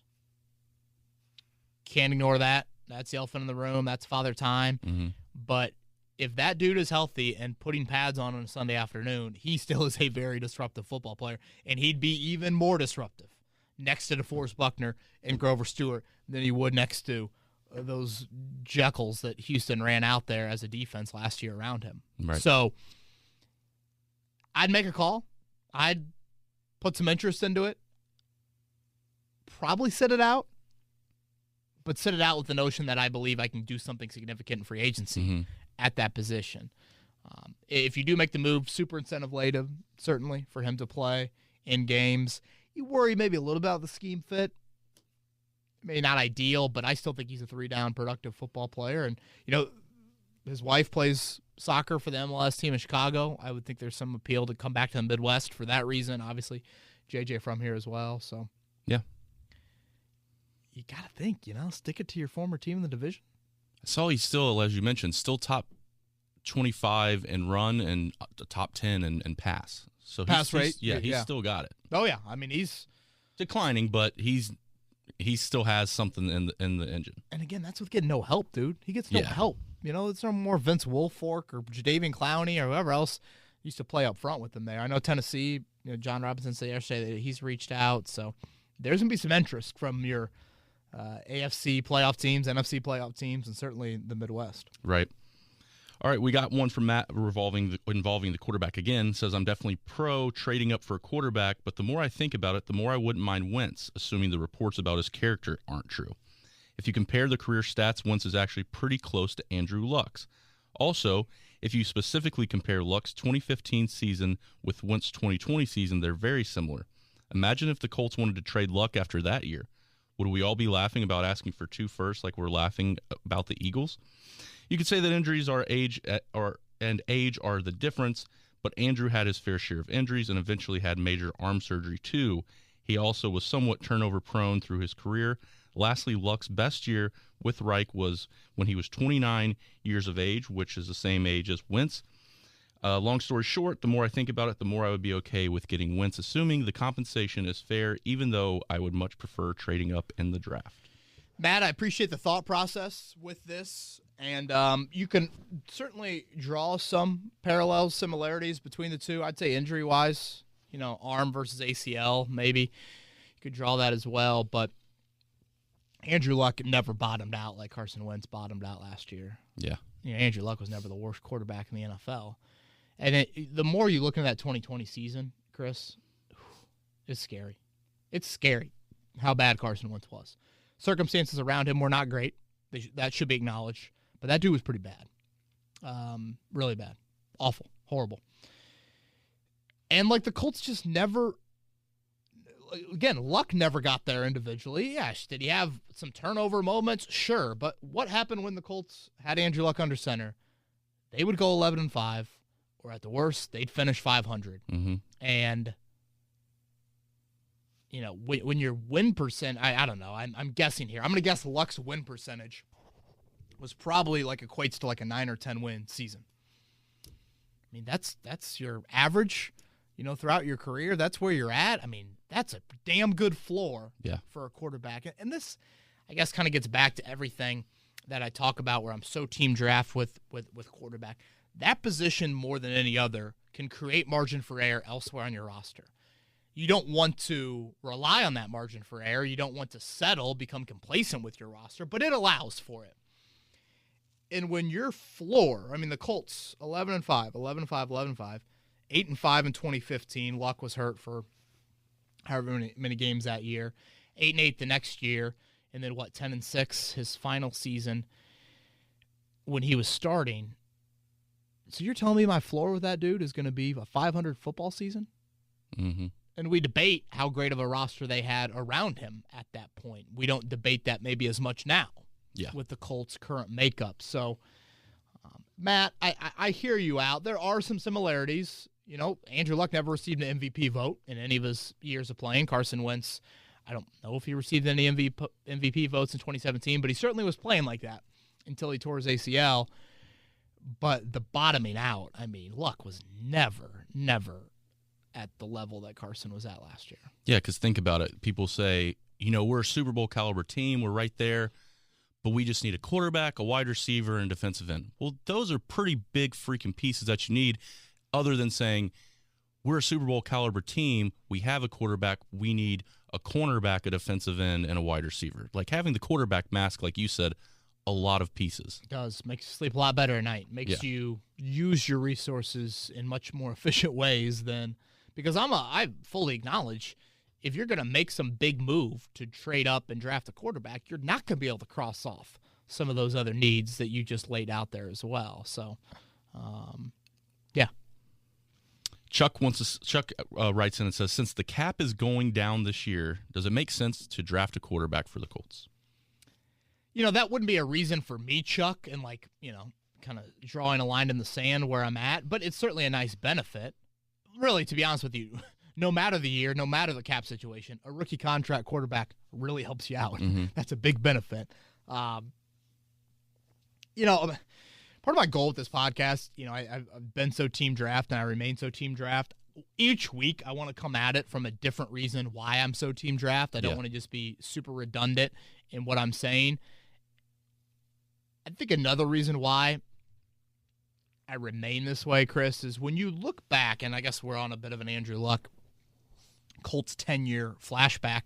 Can't ignore that. That's the elephant in the room. That's father time. But if that dude is healthy and putting pads on a Sunday afternoon, he still is a very disruptive football player, and he'd be even more disruptive next to DeForest Buckner and Grover Stewart than he would next to those Jekylls that Houston ran out there as a defense last year around him. Right. So I'd make a call. I'd put some interest into it. Probably sit it out, but sit it out with the notion that I believe I can do something significant in free agency at that position. If you do make the move, super incentive laden, certainly, for him to play in games. You worry maybe a little about the scheme fit. Maybe not ideal, but I still think he's a 3-down productive football player. And, his wife plays soccer for the MLS team in Chicago. I would think there's some appeal to come back to the Midwest for that reason. Obviously, JJ from here as well. So, yeah. You got to think, stick it to your former team in the division. I saw he's still, as you mentioned, still top 25 in run and top 10 in pass. So pass rate? He's still got it. Oh, yeah. I mean, he's declining, but he still has something in the engine. And again, that's with getting no help, dude. He gets no help. It's no more Vince Wilfork or Jadeveon Clowney or whoever else used to play up front with him there. I know Tennessee, John Robinson said yesterday that he's reached out. So there's going to be some interest from your AFC playoff teams, NFC playoff teams, and certainly the Midwest. Right. All right, we got one from Matt involving the quarterback again. Says, I'm definitely pro trading up for a quarterback, but the more I think about it, the more I wouldn't mind Wentz, assuming the reports about his character aren't true. If you compare the career stats, Wentz is actually pretty close to Andrew Luck's. Also, if you specifically compare Luck's 2015 season with Wentz's 2020 season, they're very similar. Imagine if the Colts wanted to trade Luck after that year. Would we all be laughing about asking for 2 firsts like we're laughing about the Eagles? You could say that injuries and age are the difference, but Andrew had his fair share of injuries and eventually had major arm surgery too. He also was somewhat turnover prone through his career. Lastly, Luck's best year with Reich was when he was 29 years of age, which is the same age as Wentz. Long story short, the more I think about it, the more I would be okay with getting Wentz, assuming the compensation is fair, even though I would much prefer trading up in the draft. Matt, I appreciate the thought process with this, and you can certainly draw some parallels, similarities between the two. I'd say injury-wise, arm versus ACL, maybe you could draw that as well, but Andrew Luck never bottomed out like Carson Wentz bottomed out last year. Yeah. Andrew Luck was never the worst quarterback in the NFL. And the more you look at that 2020 season, Chris, it's scary. It's scary how bad Carson Wentz was. Circumstances around him were not great. That should be acknowledged. But that dude was pretty bad. Really bad. Awful. Horrible. And, the Colts just never – again, Luck never got there individually. Yes, did he have some turnover moments? Sure. But what happened when the Colts had Andrew Luck under center? They would go 11-5. Or at the worst, they'd finish 500. And, when your win percent, I don't know, I'm guessing here. I'm going to guess Luck's win percentage was probably like equates to like a 9 or 10 win season. I mean, that's your average, throughout your career. That's where you're at. I mean, that's a damn good floor for a quarterback. And this, I guess, kind of gets back to everything that I talk about where I'm so team draft with quarterback. That position, more than any other, can create margin for error elsewhere on your roster. You don't want to rely on that margin for error. You don't want to settle, become complacent with your roster, but it allows for it. And when your floor, I mean, the Colts, 11-5, 11-5, 11-5, 8-5 in 2015. Luck was hurt for however many games that year. 8-8 the next year, and then 10-6 his final season when he was starting. So you're telling me my floor with that dude is going to be a 500 football season? Mm-hmm. And we debate how great of a roster they had around him at that point. We don't debate that maybe as much now with the Colts' current makeup. So, Matt, I hear you out. There are some similarities. Andrew Luck never received an MVP vote in any of his years of playing. Carson Wentz, I don't know if he received any MVP votes in 2017, but he certainly was playing like that until he tore his ACL. But the bottoming out, I mean, Luck was never at the level that Carson was at last year. Yeah, because think about it. People say, we're a Super Bowl caliber team. We're right there, but we just need a quarterback, a wide receiver, and defensive end. Well, those are pretty big freaking pieces that you need, other than saying we're a Super Bowl caliber team. We have a quarterback. We need a cornerback, a defensive end, and a wide receiver. Like having the quarterback mask, like you said, a lot of pieces. It does. Makes you sleep a lot better at night. Makes you use your resources in much more efficient ways than – because I fully acknowledge if you're going to make some big move to trade up and draft a quarterback, you're not going to be able to cross off some of those other needs that you just laid out there as well. So, yeah. Chuck writes in and says, since the cap is going down this year, does it make sense to draft a quarterback for the Colts? That wouldn't be a reason for me, Chuck, and kind of drawing a line in the sand where I'm at, but it's certainly a nice benefit. Really, to be honest with you, no matter the year, no matter the cap situation, a rookie contract quarterback really helps you out. Mm-hmm. That's a big benefit. Part of my goal with this podcast, I've been so team draft and I remain so team draft. Each week, I want to come at it from a different reason why I'm so team draft. I don't want to just be super redundant in what I'm saying. I think another reason why I remain this way, Chris, is when you look back, and I guess we're on a bit of an Andrew Luck Colts 10-year flashback.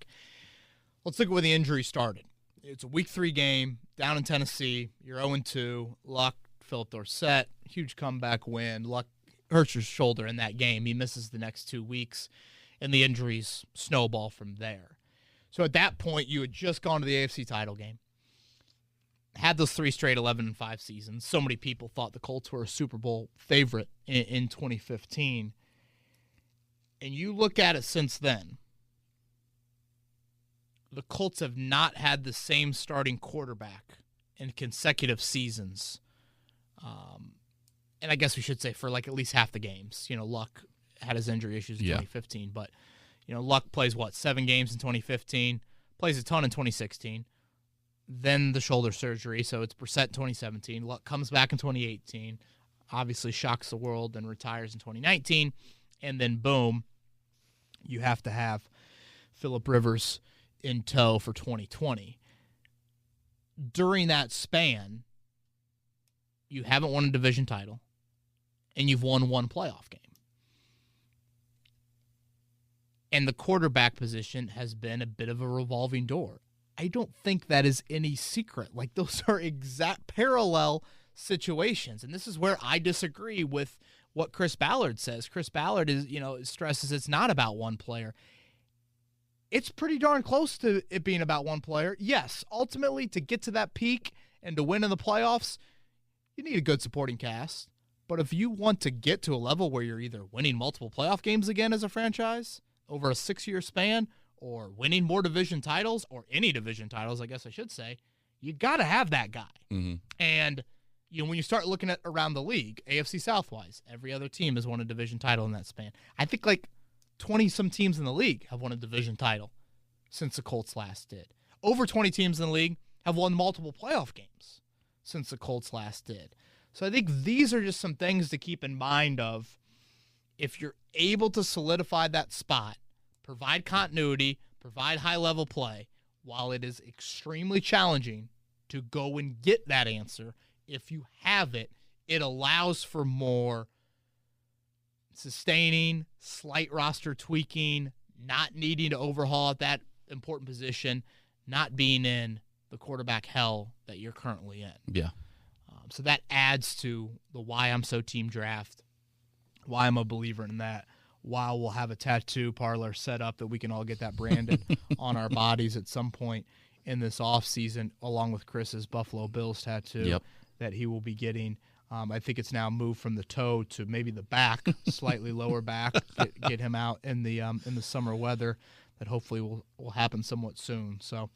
Let's look at where the injury started. It's a Week 3 game down in Tennessee. You're 0-2. Luck, Philip Dorsett, huge comeback win. Luck hurts his shoulder in that game. He misses the next 2 weeks, and the injuries snowball from there. So at that point, you had just gone to the AFC title game. Had those 3 straight 11-5 seasons. So many people thought the Colts were a Super Bowl favorite in 2015. And you look at it since then, the Colts have not had the same starting quarterback in consecutive seasons. And I guess we should say for at least half the games. Luck had his injury issues in 2015. But, Luck plays, 7 games in 2015, plays a ton in 2016. Then the shoulder surgery, so it's Brissett in 2017. Luck comes back in 2018, obviously shocks the world and retires in 2019. And then, boom, you have to have Phillip Rivers in tow for 2020. During that span, you haven't won a division title, and you've won 1 playoff game. And the quarterback position has been a bit of a revolving door. I don't think that is any secret. Those are exact parallel situations. And this is where I disagree with what Chris Ballard says. Chris Ballard stresses it's not about one player. It's pretty darn close to it being about one player. Yes, ultimately, to get to that peak and to win in the playoffs, you need a good supporting cast. But if you want to get to a level where you're either winning multiple playoff games again as a franchise over a 6-year span, or winning more division titles, or any division titles, I guess I should say, you got to have that guy. Mm-hmm. And when you start looking at around the league, AFC South-wise, every other team has won a division title in that span. I think 20-some teams in the league have won a division title since the Colts last did. Over 20 teams in the league have won multiple playoff games since the Colts last did. So I think these are just some things to keep in mind of if you're able to solidify that spot, provide continuity, provide high-level play, while it is extremely challenging to go and get that answer, if you have it, it allows for more sustaining, slight roster tweaking, not needing to overhaul at that important position, not being in the quarterback hell that you're currently in. Yeah. So that adds to the why I'm so team draft, why I'm a believer in that, why we'll have a tattoo parlor set up that we can all get that branded on our bodies at some point in this offseason, along with Chris's Buffalo Bills tattoo that he will be getting. I think it's now moved from the toe to maybe the back, slightly lower back, get him out in the summer weather that hopefully will happen somewhat soon. So,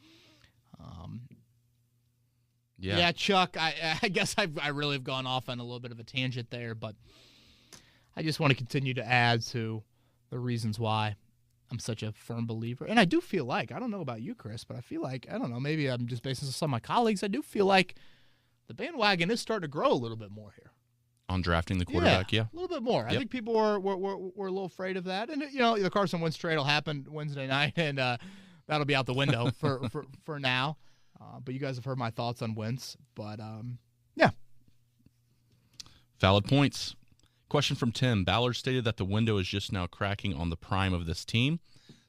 yeah, Chuck, I guess I really have gone off on a little bit of a tangent there, but I just want to continue to add to the reasons why I'm such a firm believer. And I do feel like, I don't know about you, Chris, but I feel like, I don't know, maybe I'm just based on some of my colleagues, I do feel like the bandwagon is starting to grow a little bit more here. On drafting the quarterback, yeah. A little bit more. I think people were a little afraid of that. And, the Carson Wentz trade will happen Wednesday night, and that'll be out the window for now. But you guys have heard my thoughts on Wentz. But, yeah. Valid points. Question from Tim. Ballard stated that the window is just now cracking on the prime of this team.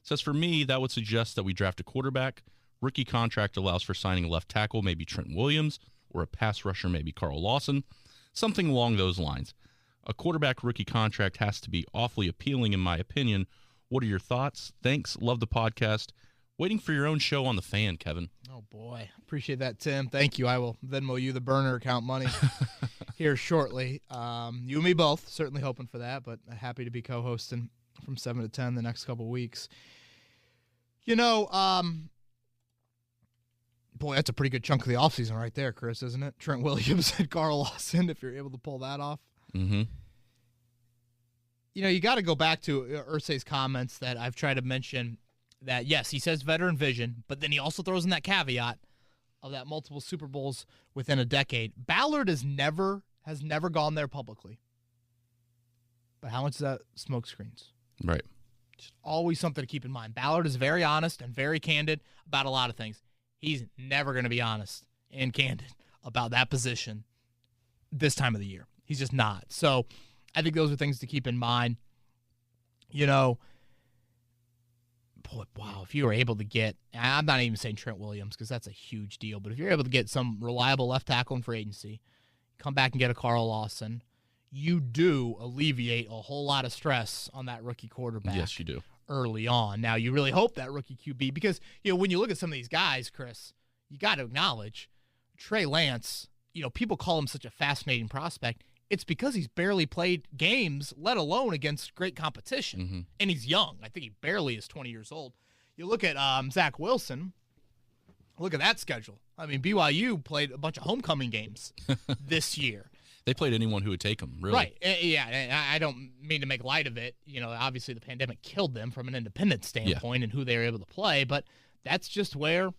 Says, for me, that would suggest that we draft a quarterback. Rookie contract allows for signing a left tackle, maybe Trent Williams, or a pass rusher, maybe Carl Lawson. Something along those lines. A quarterback rookie contract has to be awfully appealing, in my opinion. What are your thoughts? Thanks. Love the podcast. Waiting for your own show on The Fan, Kevin. Oh, boy. Appreciate that, Tim. Thank you. I will Venmo you the burner account money here shortly. You and me both. Certainly hoping for that, but happy to be co-hosting from 7 to 10 the next couple weeks. Boy, that's a pretty good chunk of the offseason right there, Chris, isn't it? Trent Williams and Carl Lawson, if you're able to pull that off. Mm-hmm. You got to go back to Irsay's comments that I've tried to mention that, yes, he says veteran vision, but then he also throws in that caveat of that multiple Super Bowls within a decade. Ballard has never gone there publicly. But how much is that smoke screens? Right. Just always something to keep in mind. Ballard is very honest and very candid about a lot of things. He's never going to be honest and candid about that position this time of the year. He's just not. So I think those are things to keep in mind. Boy, wow, if you were able to get, I'm not even saying Trent Williams because that's a huge deal, but if you're able to get some reliable left tackle in free agency, come back and get a Carl Lawson, you do alleviate a whole lot of stress on that rookie quarterback. Yes, you do. Early on. Now, you really hope that rookie QB, because, when you look at some of these guys, Chris, you got to acknowledge Trey Lance, people call him such a fascinating prospect. It's because he's barely played games, let alone against great competition. Mm-hmm. And he's young. I think he barely is 20 years old. You look at Zach Wilson, look at that schedule. I mean, BYU played a bunch of homecoming games this year. They played anyone who would take them, really. Right. Yeah, I don't mean to make light of it. Obviously the pandemic killed them from an independent standpoint and who they were able to play, but that's just where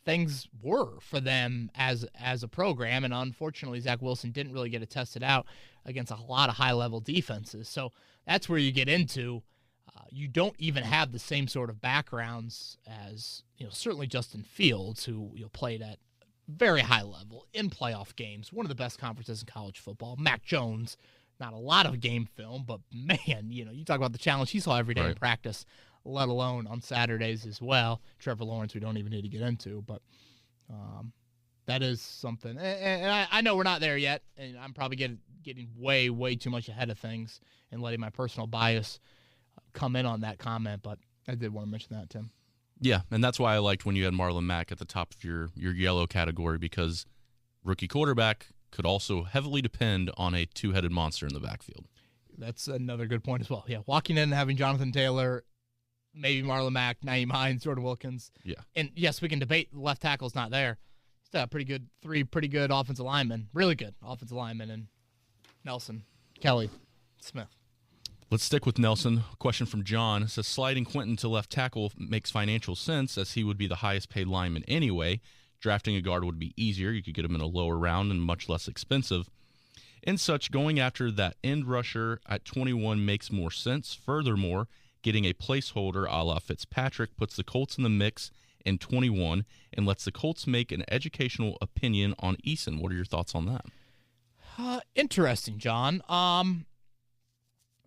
things were for them as a program, and unfortunately Zach Wilson didn't really get it tested out against a lot of high-level defenses. So that's where you get into you don't even have the same sort of backgrounds as, certainly Justin Fields, who played at very high level in playoff games, one of the best conferences in college football. Mac Jones, not a lot of game film, but man, you talk about the challenge he saw every day in practice, let alone on Saturdays as well. Trevor Lawrence, we don't even need to get into, but that is something. And I know we're not there yet, and I'm probably getting way, way too much ahead of things and letting my personal bias come in on that comment, but I did want to mention that, Tim. Yeah, and that's why I liked when you had Marlon Mack at the top of your yellow category, because rookie quarterback could also heavily depend on a two-headed monster in the backfield. That's another good point as well. Yeah, walking in and having Jonathan Taylor, maybe Marlon Mack, Nyheim Hines, Jordan Wilkins. Yeah. And, yes, we can debate the left tackle's not there. Still got three pretty good offensive linemen, really good offensive linemen, and Nelson, Kelly, Smith. Let's stick with Nelson. Question from John. It says, sliding Quentin to left tackle makes financial sense as he would be the highest paid lineman anyway. Drafting a guard would be easier. You could get him in a lower round and much less expensive. And such, going after that end rusher at 21 makes more sense. Furthermore, getting a placeholder a la Fitzpatrick puts the Colts in the mix in 21 and lets the Colts make an educational opinion on Eason. What are your thoughts on that? Interesting, John.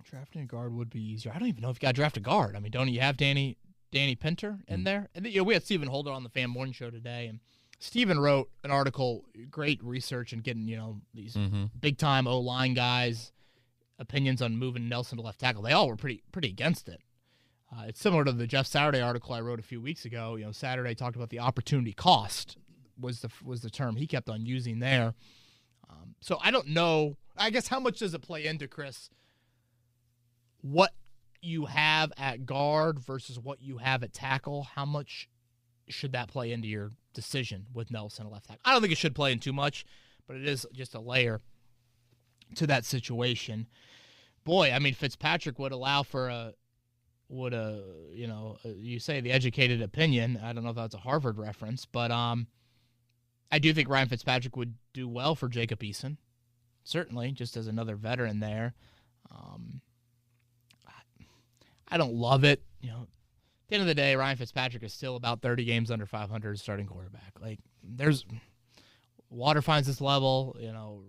Drafting a guard would be easier. I don't even know if you got to draft a guard. I mean, don't you have Danny Pinter in there? And we had Stephen Holder on the Fan Morning Show today, and Stephen wrote an article, great research and getting these big-time O-line guys' opinions on moving Nelson to left tackle. They all were pretty against it. It's similar to the Jeff Saturday article I wrote a few weeks ago. Saturday talked about the opportunity cost was the term he kept on using there. So I don't know. I guess how much does it play into, Chris, what you have at guard versus what you have at tackle? How much should that play into your decision with Nelson at left tackle? I don't think it should play in too much, but it is just a layer to that situation. Boy, I mean, Fitzpatrick would allow for you say the educated opinion. I don't know if that's a Harvard reference, but I do think Ryan Fitzpatrick would do well for Jacob Eason, certainly, just as another veteran there. I don't love it. At the end of the day, Ryan Fitzpatrick is still about 30 games under 500 starting quarterback. Like, there's water finds its level,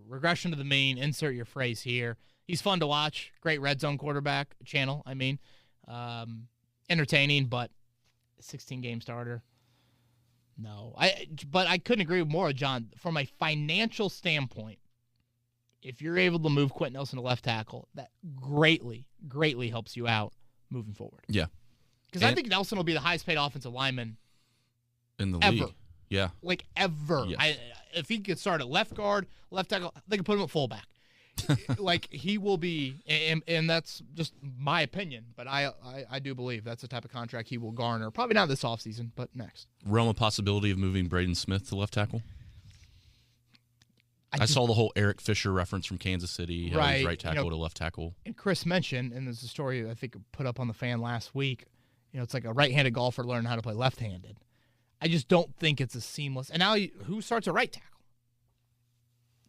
regression to the mean, insert your phrase here. He's fun to watch. Great red zone quarterback channel, entertaining, but 16-game starter. No. But I couldn't agree more, John. From a financial standpoint, if you're able to move Quentin Nelson to left tackle, that greatly, greatly helps you out moving forward. Yeah. Because I think Nelson will be the highest paid offensive lineman in the ever. league. Yeah. Like, ever. Yes. If he could start at left guard, left tackle, they could put him at fullback. Like, he will be, and that's just my opinion, but I do believe that's the type of contract he will garner. Probably not this offseason, but next. Realm of possibility of moving Braden Smith to left tackle? I saw the whole Eric Fisher reference from Kansas City, how he's right tackle to left tackle. And Chris mentioned, and there's a story I think put up on the Fan last week, it's like a right-handed golfer learning how to play left-handed. I just don't think it's as seamless. And now who starts at right tackle?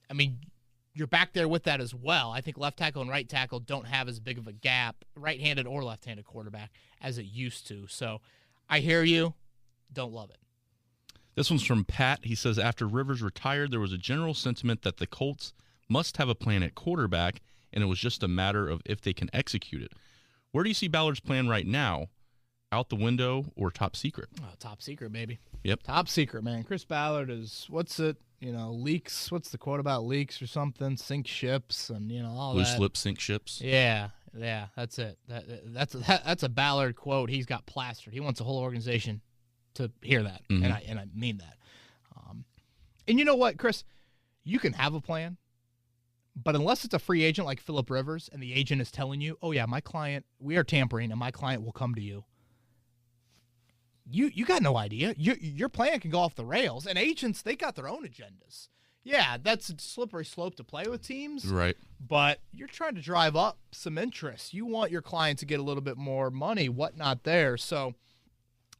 I mean, you're back there with that as well. I think left tackle and right tackle don't have as big of a gap, right-handed or left-handed quarterback, as it used to. So I hear you. Don't love it. This one's from Pat. He says, after Rivers retired, there was a general sentiment that the Colts must have a plan at quarterback, and it was just a matter of if they can execute it. Where do you see Ballard's plan right now? Out the window or top secret? Oh, top secret, baby. Yep. Top secret, man. Chris Ballard is, leaks. What's the quote about leaks or something? Sink ships and, all Loose that. lips sink ships. Yeah, that's it. That's a Ballard quote he's got plastered. He wants the whole organization to hear that, and I mean that. And you know what, Chris? You can have a plan, but unless it's a free agent like Phillip Rivers and the agent is telling you, oh, yeah, my client, we are tampering, and my client will come to you, you got no idea. Your plan can go off the rails, and agents, they got their own agendas. Yeah, that's a slippery slope to play with teams. Right. But you're trying to drive up some interest. You want your client to get a little bit more money, whatnot there. So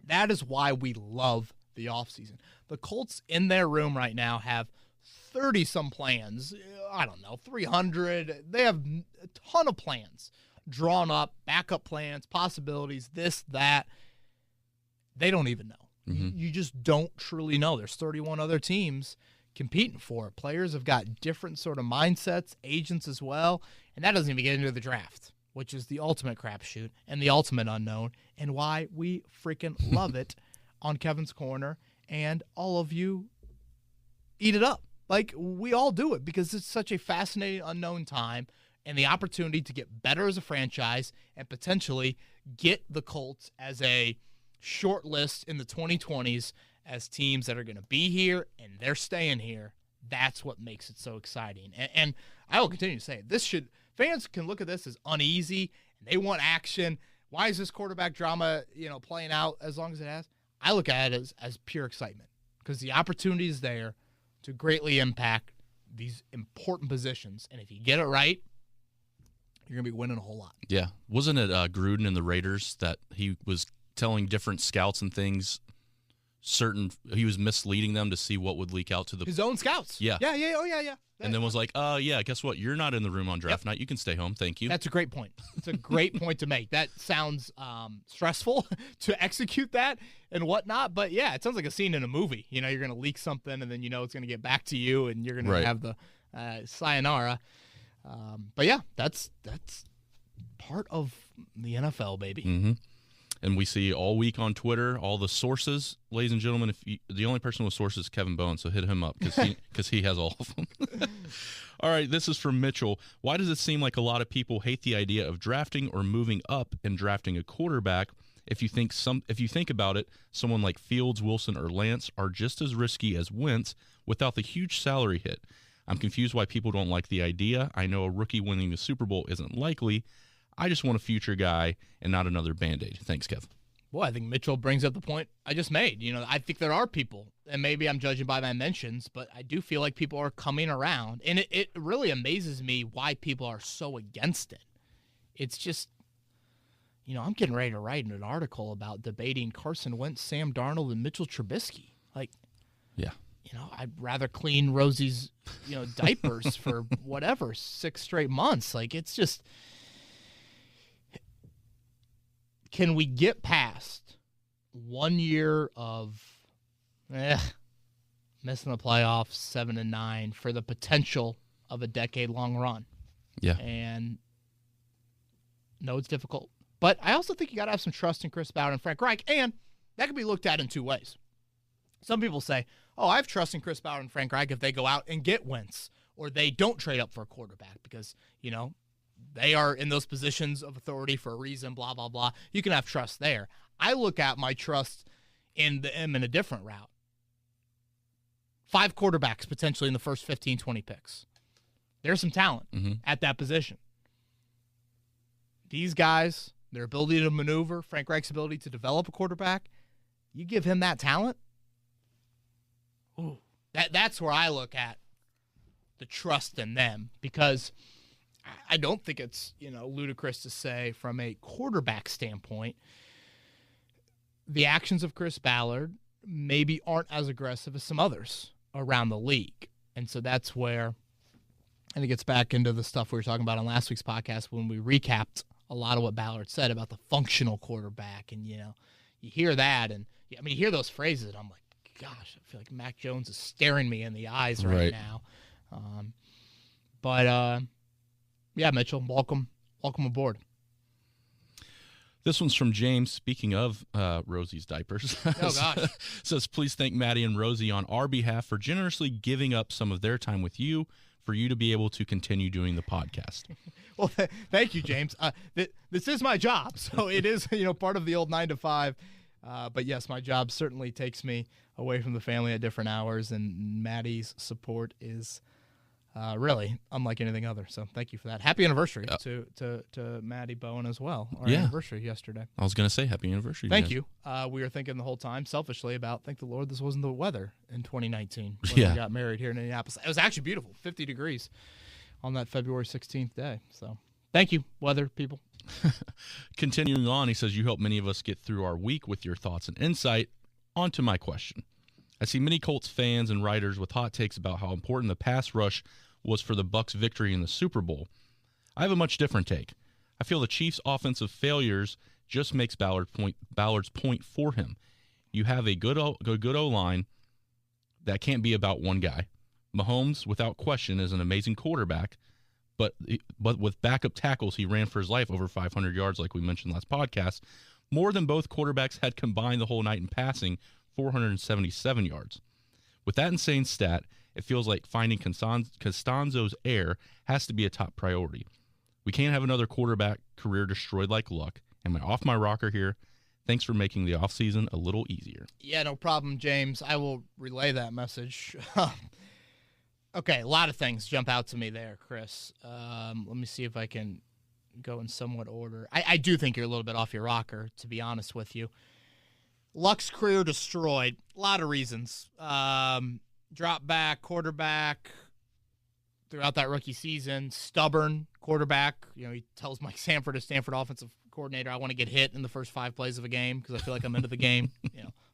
that is why we love the offseason. The Colts in their room right now have 30-some plans. I don't know, 300. They have a ton of plans drawn up, backup plans, possibilities, this, that. They don't even know. You just don't truly know. There's 31 other teams competing for it. Players have got different sort of mindsets, agents as well, and that doesn't even get into the draft, which is the ultimate crapshoot and the ultimate unknown, and why we freaking love it on Kevin's Corner, and all of you eat it up. Like, we all do it because it's such a fascinating unknown time, and the opportunity to get better as a franchise and potentially get the Colts as a short list in the 2020s as teams that are going to be here and they're staying here. That's what makes it so exciting. And I will continue to say it. Fans can look at this as uneasy and they want action. Why is this quarterback drama, playing out as long as it has? I look at it as pure excitement because the opportunity is there to greatly impact these important positions. And if you get it right, you're going to be winning a whole lot. Yeah. Wasn't it Gruden and the Raiders that he was telling different scouts and things he was misleading them to see what would leak out to his own scouts. Yeah. Yeah. And then was like, yeah, guess what? You're not in the room on draft night. You can stay home. Thank you. That's a great point. It's a great point to make. That sounds stressful to execute that and whatnot. But, yeah, it sounds like a scene in a movie. You're going to leak something, and then it's going to get back to you, and you're going to have the sayonara. But, yeah, that's part of the NFL, baby. Mm-hmm. And we see all week on Twitter, all the sources. Ladies and gentlemen, the only person with sources is Kevin Bowen, so hit him up because he has all of them. All right, this is from Mitchell. Why does it seem like a lot of people hate the idea of drafting or moving up and drafting a quarterback? If you think about it, someone like Fields, Wilson, or Lance are just as risky as Wentz without the huge salary hit. I'm confused why people don't like the idea. I know a rookie winning the Super Bowl isn't likely. I just want a future guy and not another Band-Aid. Thanks, Kev. Well, I think Mitchell brings up the point I just made. I think there are people, and maybe I'm judging by my mentions, but I do feel like people are coming around. And it really amazes me why people are so against it. It's just, I'm getting ready to write an article about debating Carson Wentz, Sam Darnold, and Mitchell Trubisky. Yeah. I'd rather clean Rosie's, diapers for whatever, 6 straight months. It's just... Can we get past 1 year of missing the playoffs, 7-9, for the potential of a decade-long run? Yeah. And no, it's difficult. But I also think you got to have some trust in Chris Ballard and Frank Reich, and that can be looked at in 2 ways. Some people say, I have trust in Chris Ballard and Frank Reich if they go out and get Wentz, or they don't trade up for a quarterback because, they are in those positions of authority for a reason, blah, blah, blah. You can have trust there. I look at my trust in them in a different route. 5 quarterbacks potentially in the first 15, 20 picks. There's some talent at that position. These guys, their ability to maneuver, Frank Reich's ability to develop a quarterback, you give him that talent, that's where I look at the trust in them, because I don't think it's, ludicrous to say from a quarterback standpoint, the actions of Chris Ballard maybe aren't as aggressive as some others around the league. And so that's where, and it gets back into the stuff we were talking about on last week's podcast when we recapped a lot of what Ballard said about the functional quarterback. And, you hear that, and you hear those phrases, and I'm like, gosh, I feel like Mac Jones is staring me in the eyes right now. Yeah, Mitchell, welcome aboard. This one's from James. Speaking of Rosie's diapers, oh gosh, says, please thank Maddie and Rosie on our behalf for generously giving up some of their time with you for you to be able to continue doing the podcast. Well, thank you, James. This is my job, so it is part of the old 9 to 5. But yes, my job certainly takes me away from the family at different hours, and Maddie's support is really unlike anything other. So thank you for that. Happy anniversary to Maddie Bowen as well. Our anniversary yesterday. I was going to say happy anniversary. Thank you. We were thinking the whole time selfishly about, thank the Lord this wasn't the weather in 2019 when we got married here in Indianapolis. It was actually beautiful, 50 degrees on that February 16th day. So thank you, weather people. Continuing on, he says, you help many of us get through our week with your thoughts and insight. On to my question. I see many Colts fans and writers with hot takes about how important the pass rush was for the Bucs' victory in the Super Bowl. I have a much different take. I feel the Chiefs' offensive failures just makes Ballard's point for him. You have a good O-line that can't be about one guy. Mahomes, without question, is an amazing quarterback, but with backup tackles, he ran for his life over 500 yards, like we mentioned last podcast, more than both quarterbacks had combined the whole night in passing, 477 yards. With that insane stat, it feels like finding Costanzo's heir has to be a top priority. We can't have another quarterback career destroyed like Luck. Am I off my rocker here? Thanks for making the offseason a little easier. Yeah, no problem, James. I will relay that message. Okay, a lot of things jump out to me there, Chris. Let me see if I can go in somewhat order. I do think you're a little bit off your rocker, to be honest with you. Luck's career destroyed. A lot of reasons. Drop back, quarterback throughout that rookie season. Stubborn quarterback. He tells Mike Sanford, his Stanford offensive coordinator, I want to get hit in the first 5 plays of a game because I feel like I'm into the game.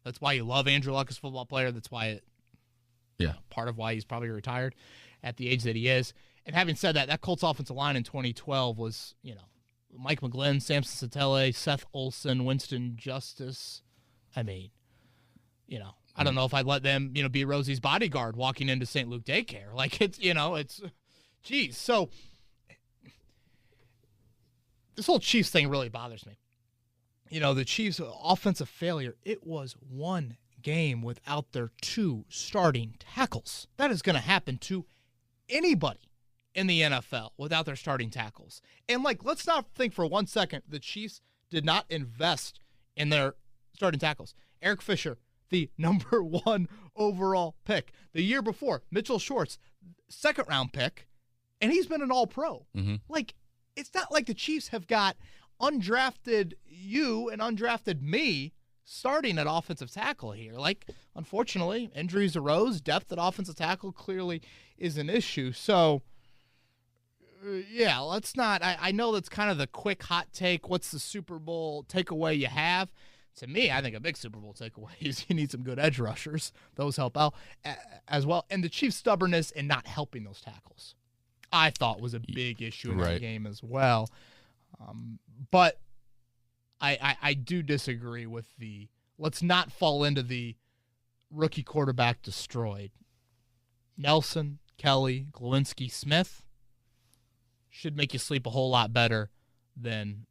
That's why you love Andrew Luck as a football player. That's why part of why he's probably retired at the age that he is. And having said that, that Colts offensive line in 2012 was, Mike McGlynn, Samson Satele, Seth Olson, Winston Justice. I mean, I don't know if I'd let them, be Rosie's bodyguard walking into St. Luke daycare. Like, geez. So this whole Chiefs thing really bothers me. The Chiefs' offensive failure, it was one game without their 2 starting tackles. That is going to happen to anybody in the NFL without their starting tackles. And, let's not think for 1 second the Chiefs did not invest in their starting tackles. Eric Fisher, the number 1 overall pick. The year before, Mitchell Schwartz, 2nd-round pick, and he's been an all-pro. Mm-hmm. It's not like the Chiefs have got undrafted you and undrafted me starting at offensive tackle here. Unfortunately, injuries arose. Depth at offensive tackle clearly is an issue. So, let's not. I know that's kind of the quick hot take. What's the Super Bowl takeaway you have? To me, I think a big Super Bowl takeaway is you need some good edge rushers. Those help out as well. And the Chiefs' stubbornness in not helping those tackles, I thought, was a big issue in that game as well. But I do disagree with let's not fall into the rookie quarterback destroyed. Nelson, Kelly, Glowinski, Smith should make you sleep a whole lot better than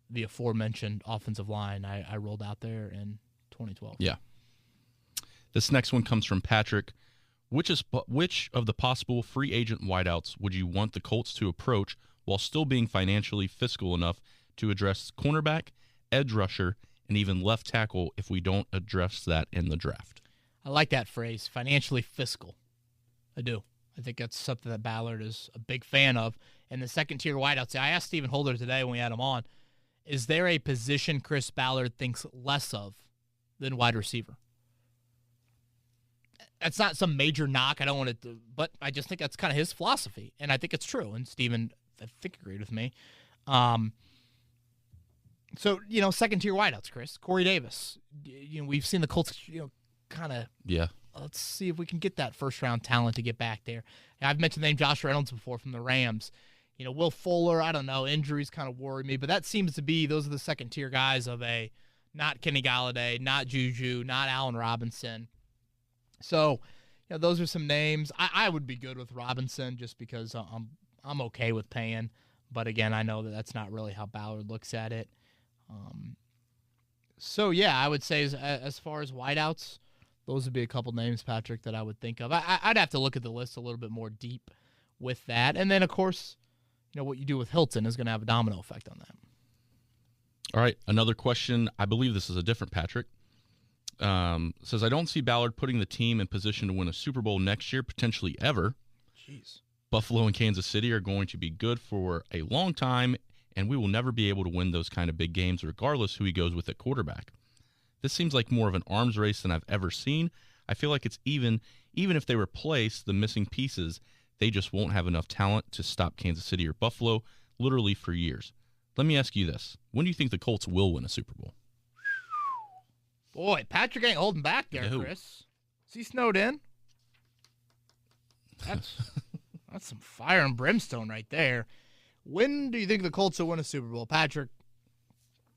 the aforementioned offensive line I rolled out there in 2012. Yeah. This next one comes from Patrick. Which of the possible free agent wideouts would you want the Colts to approach while still being financially fiscal enough to address cornerback, edge rusher, and even left tackle if we don't address that in the draft? I like that phrase, financially fiscal. I do. I think that's something that Ballard is a big fan of. And the second-tier wideouts, I asked Stephen Holder today when we had him on, is there a position Chris Ballard thinks less of than wide receiver? That's not some major knock. I don't want to, but I just think that's kind of his philosophy, and I think it's true. And Stephen, I think, agreed with me. So second-tier wideouts, Chris, Corey Davis. We've seen the Colts, kind of. Yeah. Let's see if we can get that first-round talent to get back there. And I've mentioned the name Josh Reynolds before from the Rams. Will Fuller, I don't know, injuries kind of worry me, but that seems to be those are the second-tier guys of not Kenny Galladay, not Juju, not Allen Robinson. So, those are some names. I would be good with Robinson just because I'm okay with paying. But again, I know that that's not really how Ballard looks at it. I would say as far as wideouts, those would be a couple names, Patrick, that I would think of. I'd have to look at the list a little bit more deep with that. And then, of course, what you do with Hilton is going to have a domino effect on that. All right, another question. I believe this is a different Patrick. Says, I don't see Ballard putting the team in position to win a Super Bowl next year, potentially ever. Jeez. Buffalo and Kansas City are going to be good for a long time, and we will never be able to win those kind of big games regardless who he goes with at quarterback. This seems like more of an arms race than I've ever seen. I feel like it's even if they replace the missing pieces, they just won't have enough talent to stop Kansas City or Buffalo literally for years. Let me ask you this. When do you think the Colts will win a Super Bowl? Boy, Patrick ain't holding back there, No. Chris. Is he snowed in? That's some fire and brimstone right there. When do you think the Colts will win a Super Bowl, Patrick?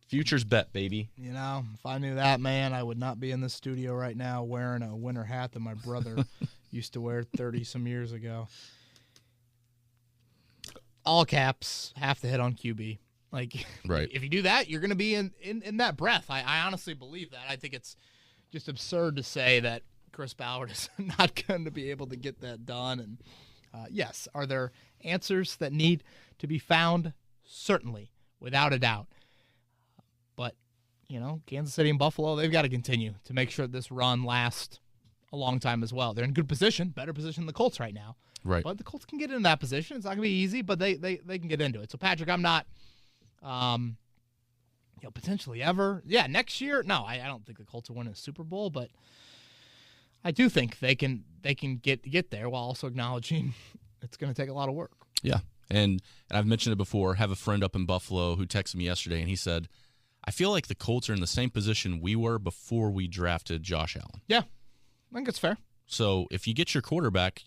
Future's bet, baby. If I knew that, man, I would not be in this studio right now wearing a winter hat that my brother used to wear 30-some years ago. All caps, half the hit on QB. Right. If you do that, you're going to be in that breath. I honestly believe that. I think it's just absurd to say that Chris Ballard is not going to be able to get that done. And yes, are there answers that need to be found? Certainly, without a doubt. But, Kansas City and Buffalo, they've got to continue to make sure this run lasts a long time as well. They're in good position, better position than the Colts right now. Right. But the Colts can get into that position. It's not going to be easy, but they can get into it. So, Patrick, I'm not potentially ever. Yeah, next year. No, I don't think the Colts will win a Super Bowl, but I do think they can get there while also acknowledging it's going to take a lot of work. Yeah, and I've mentioned it before. I have a friend up in Buffalo who texted me yesterday, and he said, I feel like the Colts are in the same position we were before we drafted Josh Allen. Yeah, I think it's fair. So if you get your quarterback,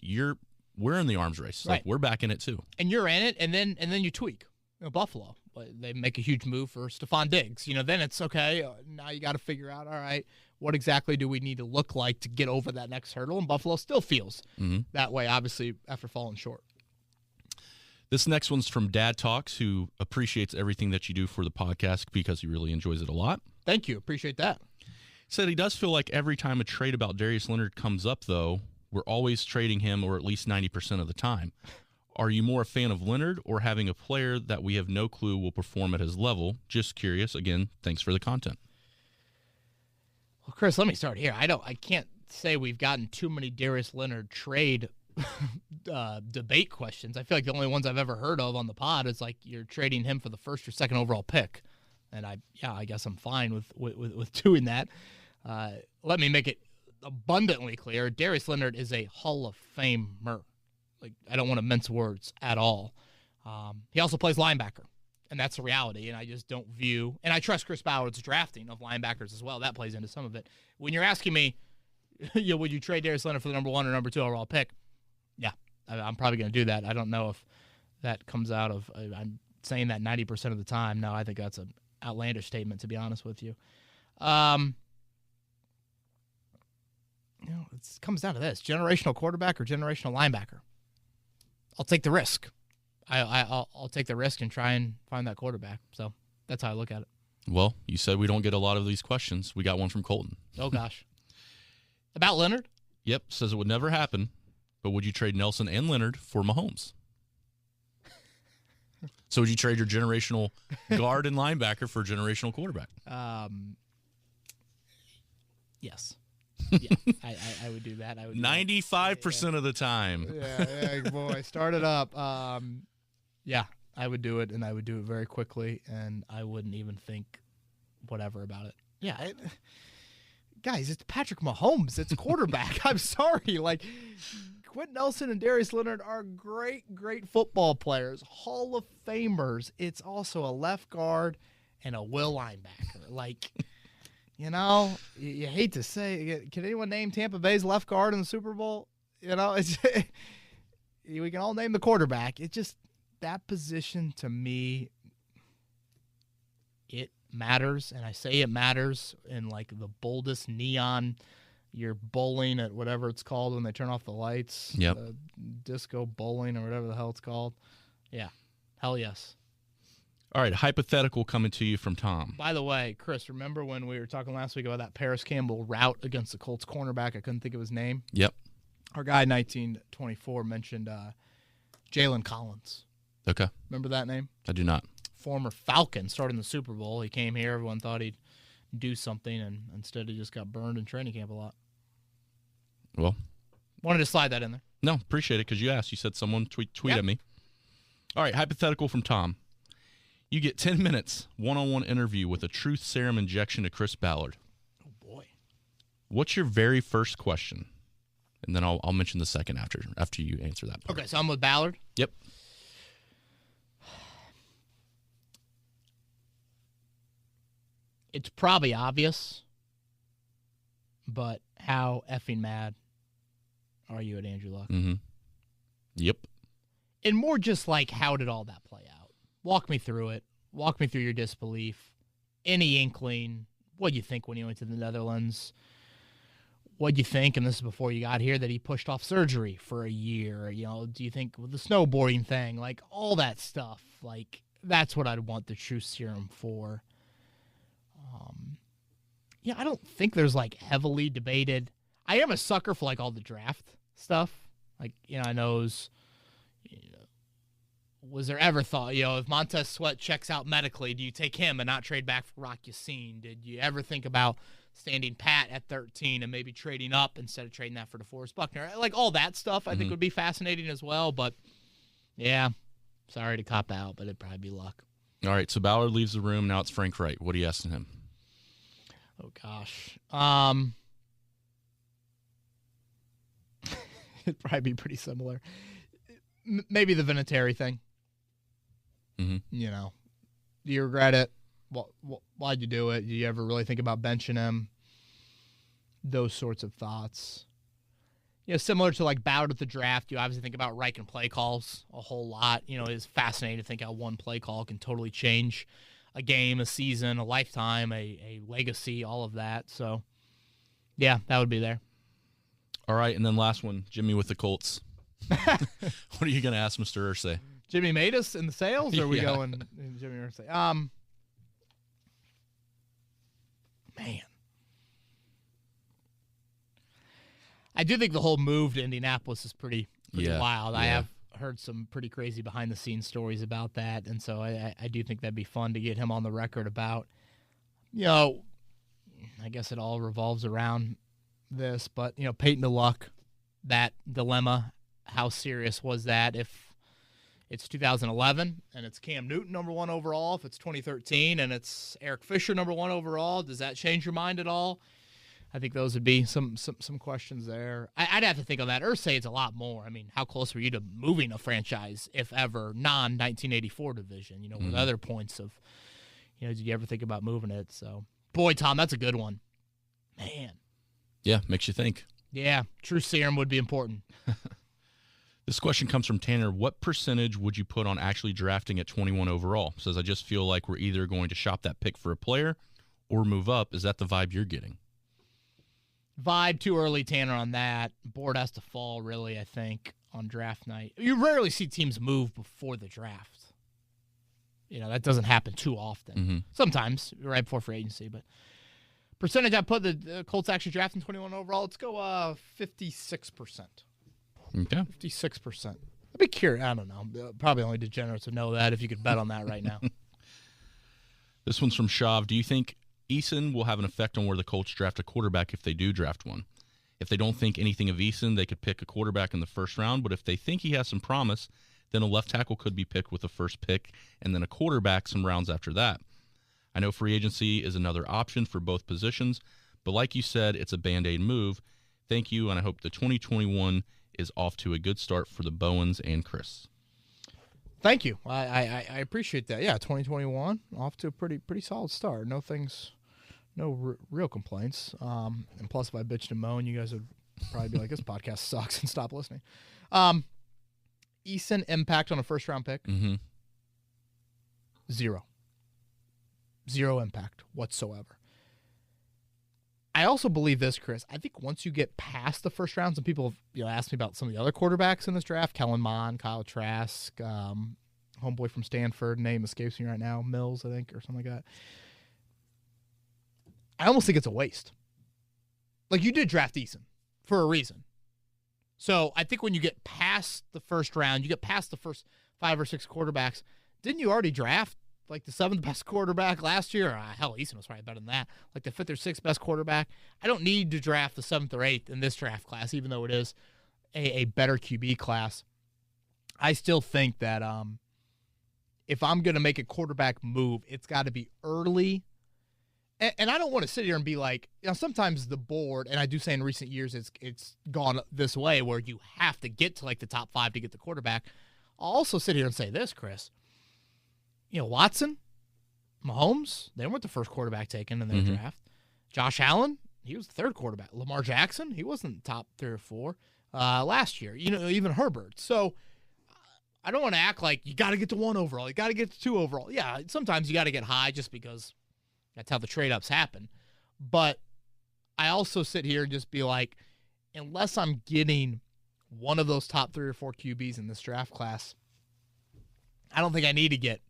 we're in the arms race. Right. Like, we're back in it too. And you're in it, and then you tweak. Buffalo, they make a huge move for Stephon Diggs. Then it's okay. Now you got to figure out, all right, what exactly do we need to look like to get over that next hurdle? And Buffalo still feels that way, obviously, after falling short. This next one's from Dad Talks, who appreciates everything that you do for the podcast because he really enjoys it a lot. Thank you. Appreciate that. Said he does feel like every time a trade about Darius Leonard comes up, though, we're always trading him, or at least 90% of the time. Are you more a fan of Leonard or having a player that we have no clue will perform at his level? Just curious. Again, thanks for the content. Well, Chris, let me start here. I can't say we've gotten too many Darius Leonard trade debate questions. I feel like the only ones I've ever heard of on the pod is like you're trading him for the first or second overall pick, and I guess I'm fine with doing that. Let me make it abundantly clear: Darius Leonard is a Hall of Famer. Like, I don't want to mince words at all. He also plays linebacker, and that's the reality. And I just don't view, and I trust Chris Ballard's drafting of linebackers as well. That plays into some of it. When you're asking me, would you trade Darius Leonard for the number 1 or number 2 overall pick? Yeah, I'm probably going to do that. I don't know if that comes out of, I'm saying that 90% of the time. No, I think that's an outlandish statement, to be honest with you. It comes down to this: generational quarterback or generational linebacker. I'll take the risk. I'll take the risk and try and find that quarterback. So that's how I look at it. Well, you said we don't get a lot of these questions. We got one from Colton. Oh, gosh. About Leonard? Yep, says it would never happen, but would you trade Nelson and Leonard for Mahomes? So would you trade your generational guard and linebacker for a generational quarterback? Yes. Yeah, I would do that. I would. 95% of the time. Yeah, boy, start it up. Yeah, I would do it, and I would do it very quickly, and I wouldn't even think whatever about it. Yeah, guys, it's Patrick Mahomes. It's quarterback. I'm sorry. Like, Quentin Nelson and Darius Leonard are great, great football players, Hall of Famers. It's also a left guard and a will linebacker. Like, you hate to say, can anyone name Tampa Bay's left guard in the Super Bowl? It's we can all name the quarterback. It just, that position to me, it matters, and I say it matters in like the boldest neon. You're bowling at whatever it's called when they turn off the lights. Yep. Disco bowling or whatever the hell it's called. Yeah. Hell yes. All right, hypothetical coming to you from Tom. By the way, Chris, remember when we were talking last week about that Paris Campbell route against the Colts cornerback? I couldn't think of his name. Yep. Our guy, 1924, mentioned Jalen Collins. Okay. Remember that name? I do not. Former Falcon, starting the Super Bowl. He came here. Everyone thought he'd do something, and instead he just got burned in training camp a lot. Well. Wanted to slide that in there. No, appreciate it because you asked. You said someone tweet yep. at me. All right, hypothetical from Tom. You get 10 minutes, one-on-one interview with a truth serum injection to Chris Ballard. Oh, boy. What's your very first question? And then I'll mention the second after you answer that part. Okay, so I'm with Ballard? Yep. It's probably obvious, but how effing mad are you at Andrew Luck? Mm-hmm. Yep. And more just like, how did all that play out? Walk me through it. Walk me through your disbelief. Any inkling? What'd you think when you went to the Netherlands? What'd you think, and this is before you got here, that he pushed off surgery for a year? Do you think with the snowboarding thing, like all that stuff, like that's what I'd want the truth serum for. Yeah, I don't think there's like heavily debated. I am a sucker for like all the draft stuff. Like, I knows. Was there ever thought, if Montez Sweat checks out medically, do you take him and not trade back for Rock Yassin? Did you ever think about standing pat at 13 and maybe trading up instead of trading that for DeForest Buckner? Like all that stuff I think would be fascinating as well. But, yeah, sorry to cop out, but it'd probably be Luck. All right, so Ballard leaves the room. Now it's Frank Wright. What are you asking him? Oh, gosh. It'd probably be pretty similar. Maybe the Vinatieri thing. Mm-hmm. Do you regret it? Why'd you do it? Do you ever really think about benching him? Those sorts of thoughts. Similar to like Bowed at the draft, you obviously think about Reich and play calls a whole lot. It's fascinating to think how one play call can totally change a game, a season, a lifetime, a legacy, all of that. So, yeah, that would be there. All right, and then last one, Jimmy with the Colts. What are you going to ask Mr. Irsay? Jimmy made us in the sales, or are we going Jimmy Irsay? Man. I do think the whole move to Indianapolis is pretty wild. I have heard some pretty crazy behind-the-scenes stories about that, and so I do think that'd be fun to get him on the record about, I guess it all revolves around this, but, Peyton to Luck, that dilemma, how serious was that if it's 2011 and it's Cam Newton number 1 overall, if it's 2013 and it's Eric Fisher number 1 overall, does that change your mind at all? I think those would be some questions there. I'd have to think on that. Irsay, it's a lot more. I mean, how close were you to moving a franchise, if ever, non-1984 division, with other points of, did you ever think about moving it? So, boy, Tom, that's a good one. Man. Yeah, makes you think. Yeah, true serum would be important. This question comes from Tanner. What percentage would you put on actually drafting at 21 overall? Says, I just feel like we're either going to shop that pick for a player or move up. Is that the vibe you're getting? Vibe too early, Tanner, on that. Board has to fall, really, I think, on draft night. You rarely see teams move before the draft. That doesn't happen too often. Mm-hmm. Sometimes, right before free agency. But percentage I put the Colts actually drafting 21 overall, let's go 56%. Okay. 56%. I'd be curious. I don't know. Probably only degenerates would know that if you could bet on that right now. This one's from Shav. Do you think Eason will have an effect on where the Colts draft a quarterback if they do draft one? If they don't think anything of Eason, they could pick a quarterback in the first round, but if they think he has some promise, then a left tackle could be picked with the first pick, and then a quarterback some rounds after that. I know free agency is another option for both positions, but like you said, it's a Band-Aid move. Thank you, and I hope the 2021 is off to a good start for the Bowens and Chris. Thank you. I appreciate that. Yeah, 2021 off to a pretty solid start. No real complaints. And plus, if I bitched and moaned, you guys would probably be like, "This podcast sucks," and stop listening. Eason impact on a first round pick? Mm-hmm. Zero impact whatsoever. I also believe this, Chris. I think once you get past the first round, some people have asked me about some of the other quarterbacks in this draft. Kellen Mond, Kyle Trask, homeboy from Stanford, name escapes me right now, Mills, I think, or something like that. I almost think it's a waste. Like, you did draft Eason for a reason. So I think when you get past the first round, you get past the first 5 or 6 quarterbacks, didn't you already draft like the 7th best quarterback last year? Hell, Eason was probably better than that. Like the 5th or 6th best quarterback. I don't need to draft the 7th or 8th in this draft class, even though it is a better QB class. I still think that if I'm going to make a quarterback move, it's got to be early. And I don't want to sit here and be like, sometimes the board, and I do say in recent years it's gone this way where you have to get to like the top 5 to get the quarterback. I'll also sit here and say this, Chris. Watson, Mahomes, they weren't the first quarterback taken in their draft. Josh Allen, he was the 3rd quarterback. Lamar Jackson, he wasn't top 3 or 4 last year. Even Herbert. So I don't want to act like you got to get to 1 overall. You got to get to 2 overall. Yeah, sometimes you got to get high just because that's how the trade-ups happen. But I also sit here and just be like, unless I'm getting one of those top 3 or 4 QBs in this draft class, I don't think I need to get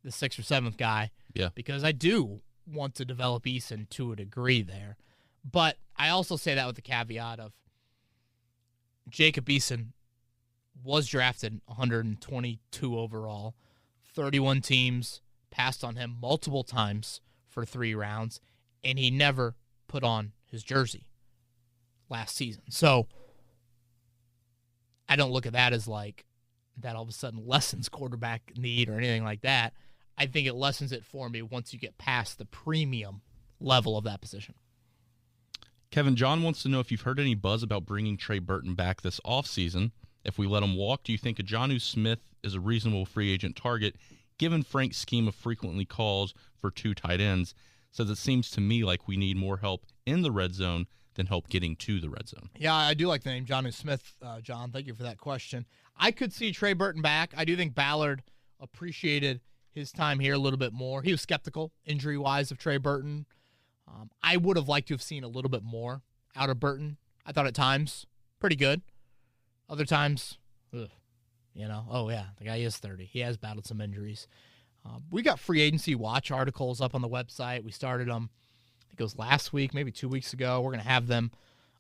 the 6th or 7th guy. Yeah. Because I do want to develop Eason to a degree there. But I also say that with the caveat of Jacob Eason was drafted 122 overall. 31 teams passed on him multiple times for 3 rounds, and he never put on his jersey last season. So I don't look at that as like that all of a sudden lessens quarterback need or anything like that. I think it lessens it for me once you get past the premium level of that position. Kevin John wants to know if you've heard any buzz about bringing Trey Burton back this offseason. If we let him walk, do you think a Jonnu Smith is a reasonable free agent target Given Frank's scheme of frequently calls for 2 tight ends, says it seems to me like we need more help in the red zone than help getting to the red zone. Yeah, I do like the name Jonnu Smith, John. Thank you for that question. I could see Trey Burton back. I do think Ballard appreciated his time here a little bit more. He was skeptical, injury-wise, of Trey Burton. I would have liked to have seen a little bit more out of Burton. I thought at times, pretty good. Other times, ugh, oh yeah, the guy is 30. He has battled some injuries. We got free agency watch articles up on the website. We started them, I think it was last week, maybe 2 weeks ago. We're going to have them,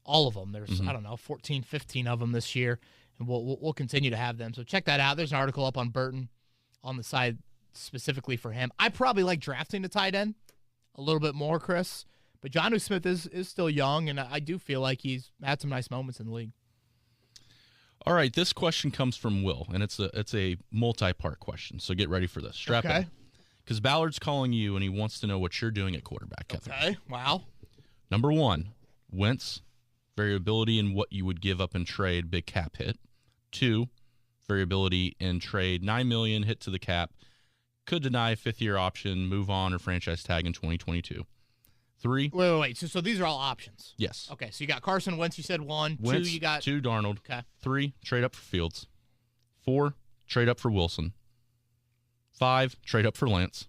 all of them. There's, 14, 15 of them this year, and we'll continue to have them. So check that out. There's an article up on Burton on the side specifically for him. I probably like drafting a tight end a little bit more, Chris, but Jonnu Smith is still young, and I do feel like he's had some nice moments in the league. All right, this question comes from Will, and it's a multi-part question, so get ready for this. Strap in. Because Ballard's calling you, and he wants to know what you're doing at quarterback, Kevin. Okay, wow. Number 1, Wentz, variability in what you would give up in trade, big cap hit. 2, variability in trade, $9 million hit to the cap, could deny a 5th-year option, move on, or franchise tag in 2022. 3. Wait. So these are all options? Yes. Okay, so you got Carson Wentz, you said 1. Wentz, 2, you got 2, Darnold. Okay. 3, trade up for Fields. 4, trade up for Wilson. 5, trade up for Lance.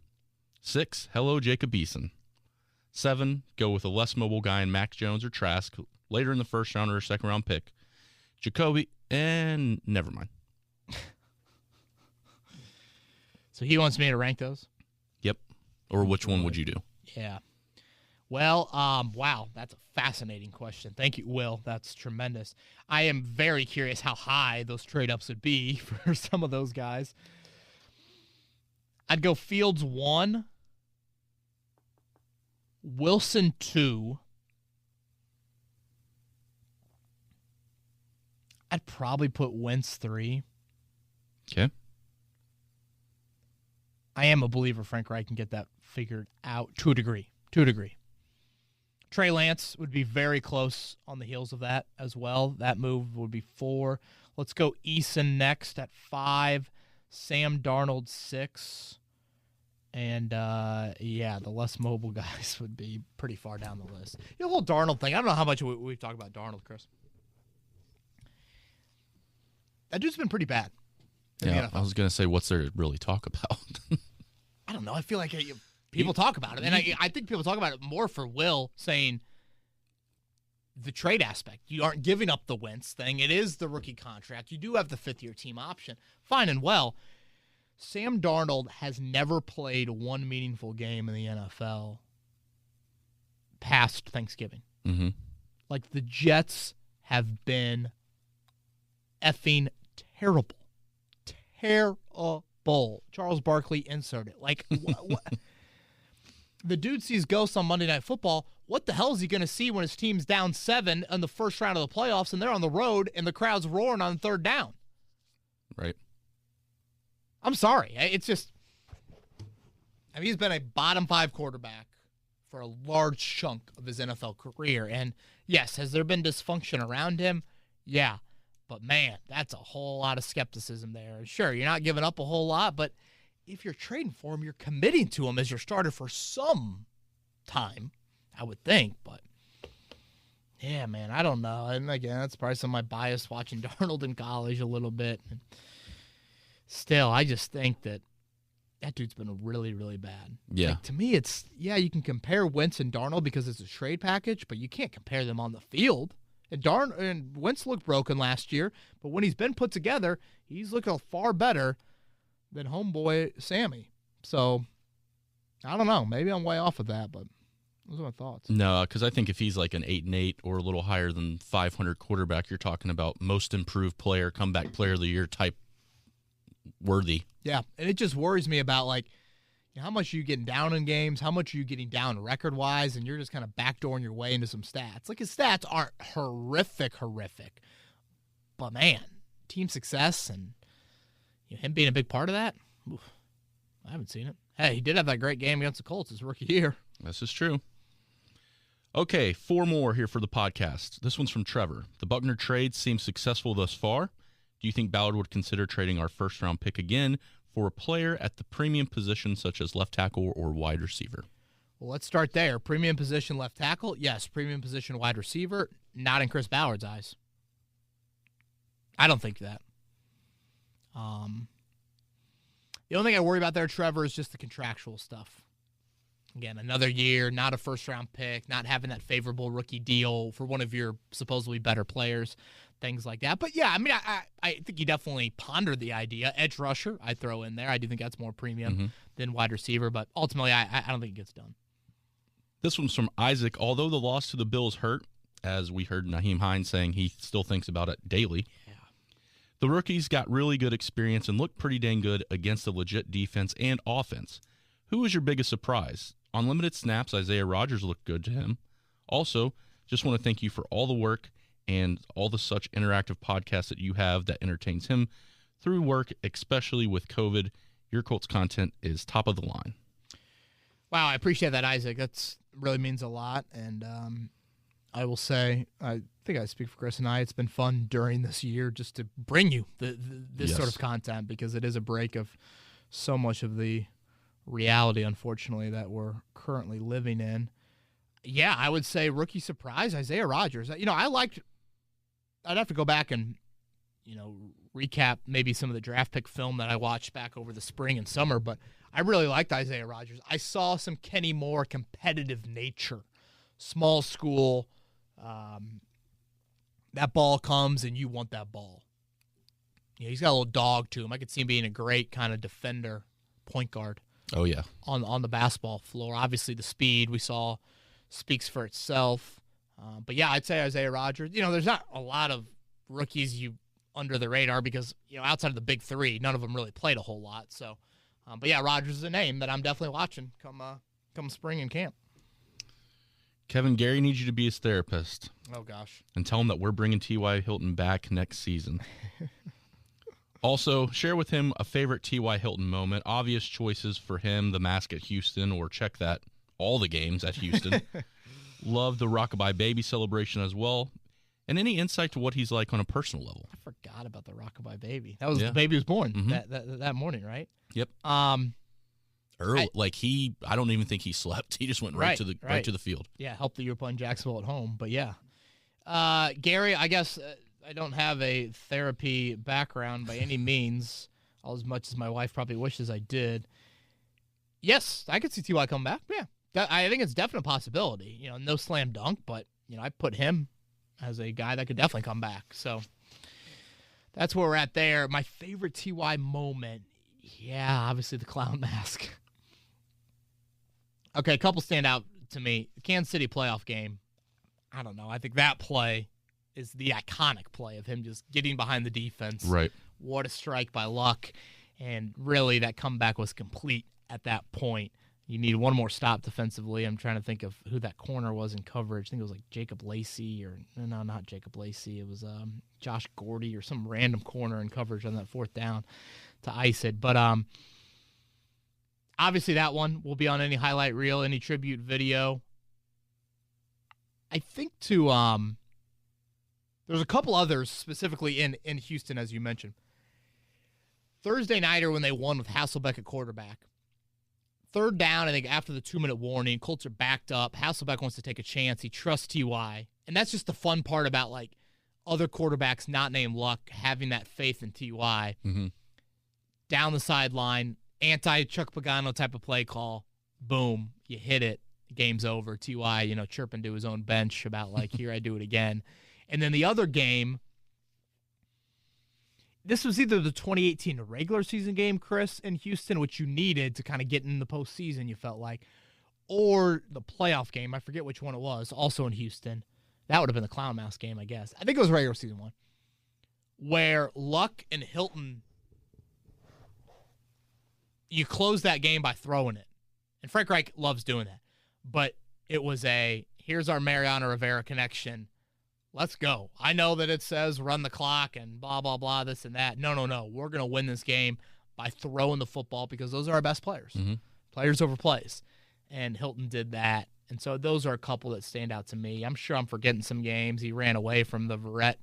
6, hello, Jacob Eason. 7, go with a less mobile guy in Mac Jones or Trask, later in the first round or a second-round pick. Jacoby, and never mind. So he wants me to rank those? Yep. Or which one would you do? Yeah. Well, wow, that's a fascinating question. Thank you, Will. That's tremendous. I am very curious how high those trade-ups would be for some of those guys. I'd go Fields 1, Wilson 2. I'd probably put Wentz 3. Okay. I am a believer Frank Reich can get that figured out to a degree. Trey Lance would be very close on the heels of that as well. That move would be 4. Let's go Eason next at 5. Sam Darnold 6. And, the less mobile guys would be pretty far down the list. The whole Darnold thing, I don't know how much we've talked about Darnold, Chris. That dude's been pretty bad. Yeah, I was going to say, what's there to really talk about? I don't know. I feel like people talk about it. And I think people talk about it more for Will, saying the trade aspect. You aren't giving up the Wentz thing. It is the rookie contract. You do have the 5th-year team option. Fine and well. Sam Darnold has never played one meaningful game in the NFL past Thanksgiving. Mm-hmm. Like, the Jets have been effing terrible. Terrible. Charles Barkley inserted. Like, what? The dude sees ghosts on Monday Night Football. What the hell is he going to see when his team's down 7 in the first round of the playoffs and they're on the road and the crowd's roaring on 3rd down? Right. I'm sorry. It's just, he's been a bottom 5 quarterback for a large chunk of his NFL career. And yes, has there been dysfunction around him? Yeah. But man, that's a whole lot of skepticism there. Sure, you're not giving up a whole lot, but if you're trading for him, you're committing to him as your starter for some time, I would think. But yeah, man, I don't know. And again, that's probably some of my bias watching Darnold in college a little bit. And still, I just think that dude's been really, really bad. Yeah. Like, to me, it's, you can compare Wentz and Darnold because it's a trade package, but you can't compare them on the field. And Wentz looked broken last year, but when he's been put together, he's looking far better than homeboy Sammy. So, I don't know. Maybe I'm way off of that, but those are my thoughts. No, because I think if he's like an 8-8 or a little higher than 500 quarterback, you're talking about most improved player, comeback player of the year type worthy. Yeah, and it just worries me about, like, how much are you getting down in games? How much are you getting down record-wise? And you're just kind of backdooring your way into some stats. Like, his stats aren't horrific. But, man, team success and him being a big part of that, I haven't seen it. Hey, he did have that great game against the Colts his rookie year. This is true. Okay, 4 more here for the podcast. This one's from Trevor. The Buckner trade seems successful thus far. Do you think Ballard would consider trading our first-round pick again for a player at the premium position such as left tackle or wide receiver? Well, let's start there. Premium position left tackle, yes. Premium position wide receiver, not in Chris Ballard's eyes. I don't think that. The only thing I worry about there, Trevor, is just the contractual stuff. Again, another year, not a first-round pick, not having that favorable rookie deal for one of your supposedly better players, things like that. But, yeah, I mean, I think you definitely pondered the idea. Edge rusher, I throw in there. I do think that's more premium than wide receiver. But ultimately, I don't think it gets done. This one's from Isaac. Although the loss to the Bills hurt, as we heard Nyheim Hines saying he still thinks about it daily, the rookies got really good experience and looked pretty dang good against a legit defense and offense. Who was your biggest surprise? On limited snaps, Isaiah Rodgers looked good to him. Also, just want to thank you for all the work and all the such interactive podcasts that you have that entertains him through work, especially with COVID. Your Colts content is top of the line. Wow, I appreciate that, Isaac. That really means a lot. And I will say, I think I speak for Chris and I, it's been fun during this year just to bring you this sort of content, because it is a break of so much of the reality, unfortunately, that we're currently living in. Yeah, I would say rookie surprise, Isaiah Rodgers. You know, I'd have to go back and, recap maybe some of the draft pick film that I watched back over the spring and summer, but I really liked Isaiah Rodgers. I saw some Kenny Moore competitive nature, small school. That ball comes and you want that ball. He's got a little dog to him. I could see him being a great kind of defender, point guard. Oh, yeah. On the basketball floor. Obviously, the speed we saw speaks for itself. But, yeah, I'd say Isaiah Rodgers. There's not a lot of rookies under the radar because, outside of the big three, none of them really played a whole lot. So, but, yeah, Rodgers is a name that I'm definitely watching come spring and camp. Kevin, Gary needs you to be his therapist. Oh, gosh. And tell him that we're bringing T.Y. Hilton back next season. Also, share with him a favorite T.Y. Hilton moment. Obvious choices for him, the mask at Houston, or check that, all the games at Houston. Love the Rockabye Baby celebration as well. And any insight to what he's like on a personal level. I forgot about the Rockabye Baby. That was the baby was born that morning, right? Yep. Early, I don't even think he slept. He just went right to the field. Yeah, helped the year playing Jacksonville at home. But yeah, Gary, I guess I don't have a therapy background by any means, all as much as my wife probably wishes I did. Yes, I could see T.Y. come back. Yeah, I think it's a definite possibility. No slam dunk, but I put him as a guy that could definitely come back. So that's where we're at there. My favorite T.Y. moment, yeah, obviously the clown mask. Okay, a couple stand out to me. The Kansas City playoff game, I don't know. I think that play is the iconic play of him just getting behind the defense. Right. What a strike by Luck. And really that comeback was complete at that point. You need one more stop defensively. I'm trying to think of who that corner was in coverage. I think it was like Jacob Lacey no, not Jacob Lacey. It was Josh Gordy or some random corner in coverage on that fourth down to ice it. But obviously that one will be on any highlight reel, any tribute video. I think there's a couple others specifically in Houston, as you mentioned. Thursday nighter when they won with Hasselbeck at quarterback. Third down, I think after the 2-minute warning, Colts are backed up. Hasselbeck wants to take a chance. He trusts T.Y. And that's just the fun part about other quarterbacks not named Luck having that faith in T.Y. Down the sideline, anti-Chuck Pagano type of play call. Boom, you hit it. Game's over. T.Y., chirping to his own bench about here I do it again. And then the other game, this was either the 2018 regular season game, Chris, in Houston, which you needed to kind of get in the postseason, you felt like, or the playoff game. I forget which one it was, also in Houston. That would have been the Clown Mouse game, I guess. I think it was regular season one, where Luck and Hilton, you close that game by throwing it. And Frank Reich loves doing that. But it was here's our Mariano Rivera connection. Let's go. I know that it says run the clock and blah, blah, blah, this and that. No. We're going to win this game by throwing the football because those are our best players. Players over plays. And Hilton did that. And so those are a couple that stand out to me. I'm sure I'm forgetting some games. He ran away from the Verrett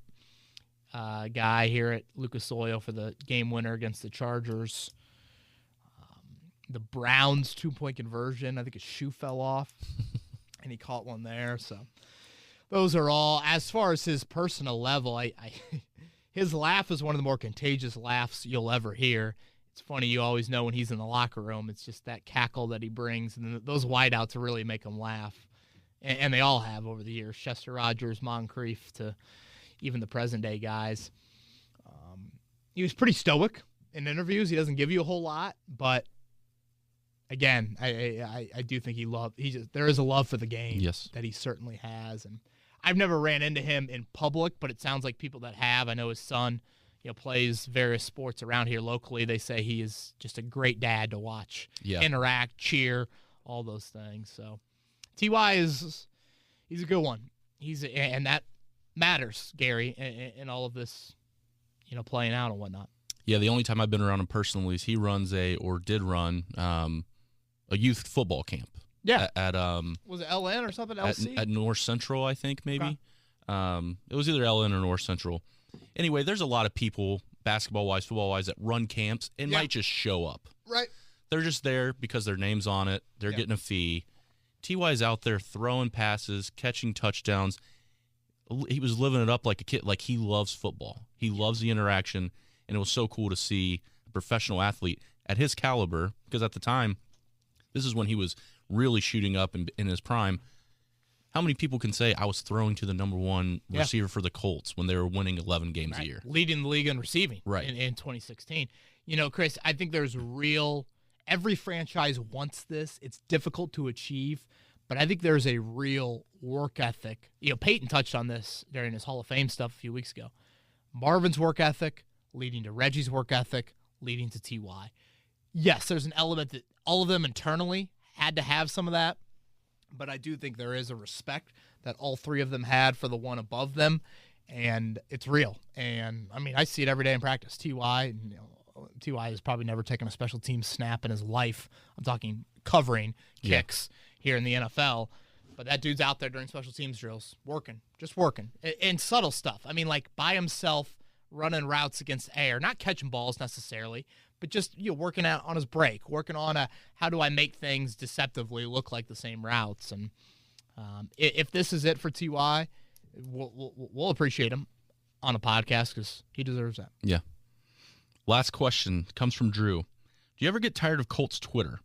guy here at Lucas Oil for the game winner against the Chargers. the Browns 2-point conversion. I think his shoe fell off, and he caught one there. So those are all. As far as his personal level, his laugh is one of the more contagious laughs you'll ever hear. It's funny, you always know when he's in the locker room. It's just that cackle that he brings, and those wideouts really make him laugh. And they all have over the years. Chester Rogers, Moncrief, to even the present-day guys. He was pretty stoic in interviews. He doesn't give you a whole lot, but again, I do think there is a love for the game. Yes. That he certainly has. And I've never ran into him in public, but it sounds like people that have. I know his son, plays various sports around here locally. They say he is just a great dad to watch, interact, cheer, all those things. So T.Y. he's a good one. And that matters, Gary, in all of this, playing out and whatnot. Yeah, the only time I've been around him personally is he did run a youth football camp. Yeah. At was it LN or something? LC? At North Central, I think, maybe. Okay. It was either LN or North Central. Anyway, there's a lot of people, basketball-wise, football-wise, that run camps and might just show up. Right. They're just there because their name's on it. They're getting a fee. T.Y.'s out there throwing passes, catching touchdowns. He was living it up like a kid. Like, he loves football. He loves the interaction, and it was so cool to see a professional athlete at his caliber, because at the time, this is when he was really shooting up in his prime. How many people can say I was throwing to the number one receiver for the Colts when they were winning 11 games a year? Leading the league in receiving in 2016. Chris, I think there's every franchise wants this. It's difficult to achieve, but I think there's a real work ethic. Peyton touched on this during his Hall of Fame stuff a few weeks ago. Marvin's work ethic leading to Reggie's work ethic, leading to T.Y. Yes, there's an element that all of them internally had to have some of that, but I do think there is a respect that all three of them had for the one above them, and it's real. And, I see it every day in practice. T.Y. has probably never taken a special team snap in his life. I'm talking covering kicks here in the NFL. But that dude's out there during special teams drills, just working. And subtle stuff. Like by himself, running routes against air, not catching balls necessarily, but just working out on his break, working on how do I make things deceptively look like the same routes. And if this is it for T.Y., we'll appreciate him on a podcast because he deserves that. Yeah. Last question comes from Drew. Do you ever get tired of Colts Twitter?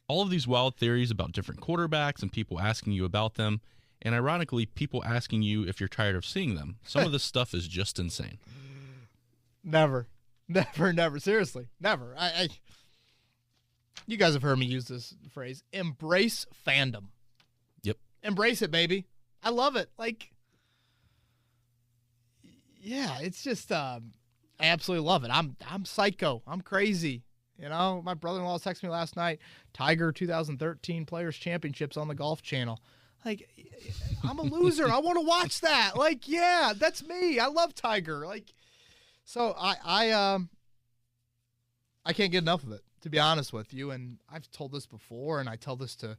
All of these wild theories about different quarterbacks and people asking you about them, and ironically, people asking you if you're tired of seeing them. Some of this stuff is just insane. Never. Seriously, never. You guys have heard me use this phrase. Embrace fandom. Yep. Embrace it, baby. I love it. It's just I absolutely love it. I'm psycho. I'm crazy. My brother-in-law texted me last night, Tiger 2013 Players Championships on the Golf Channel. I'm a loser. I want to watch that. That's me. I love Tiger. So I can't get enough of it, to be honest with you. And I've told this before, and I tell this to,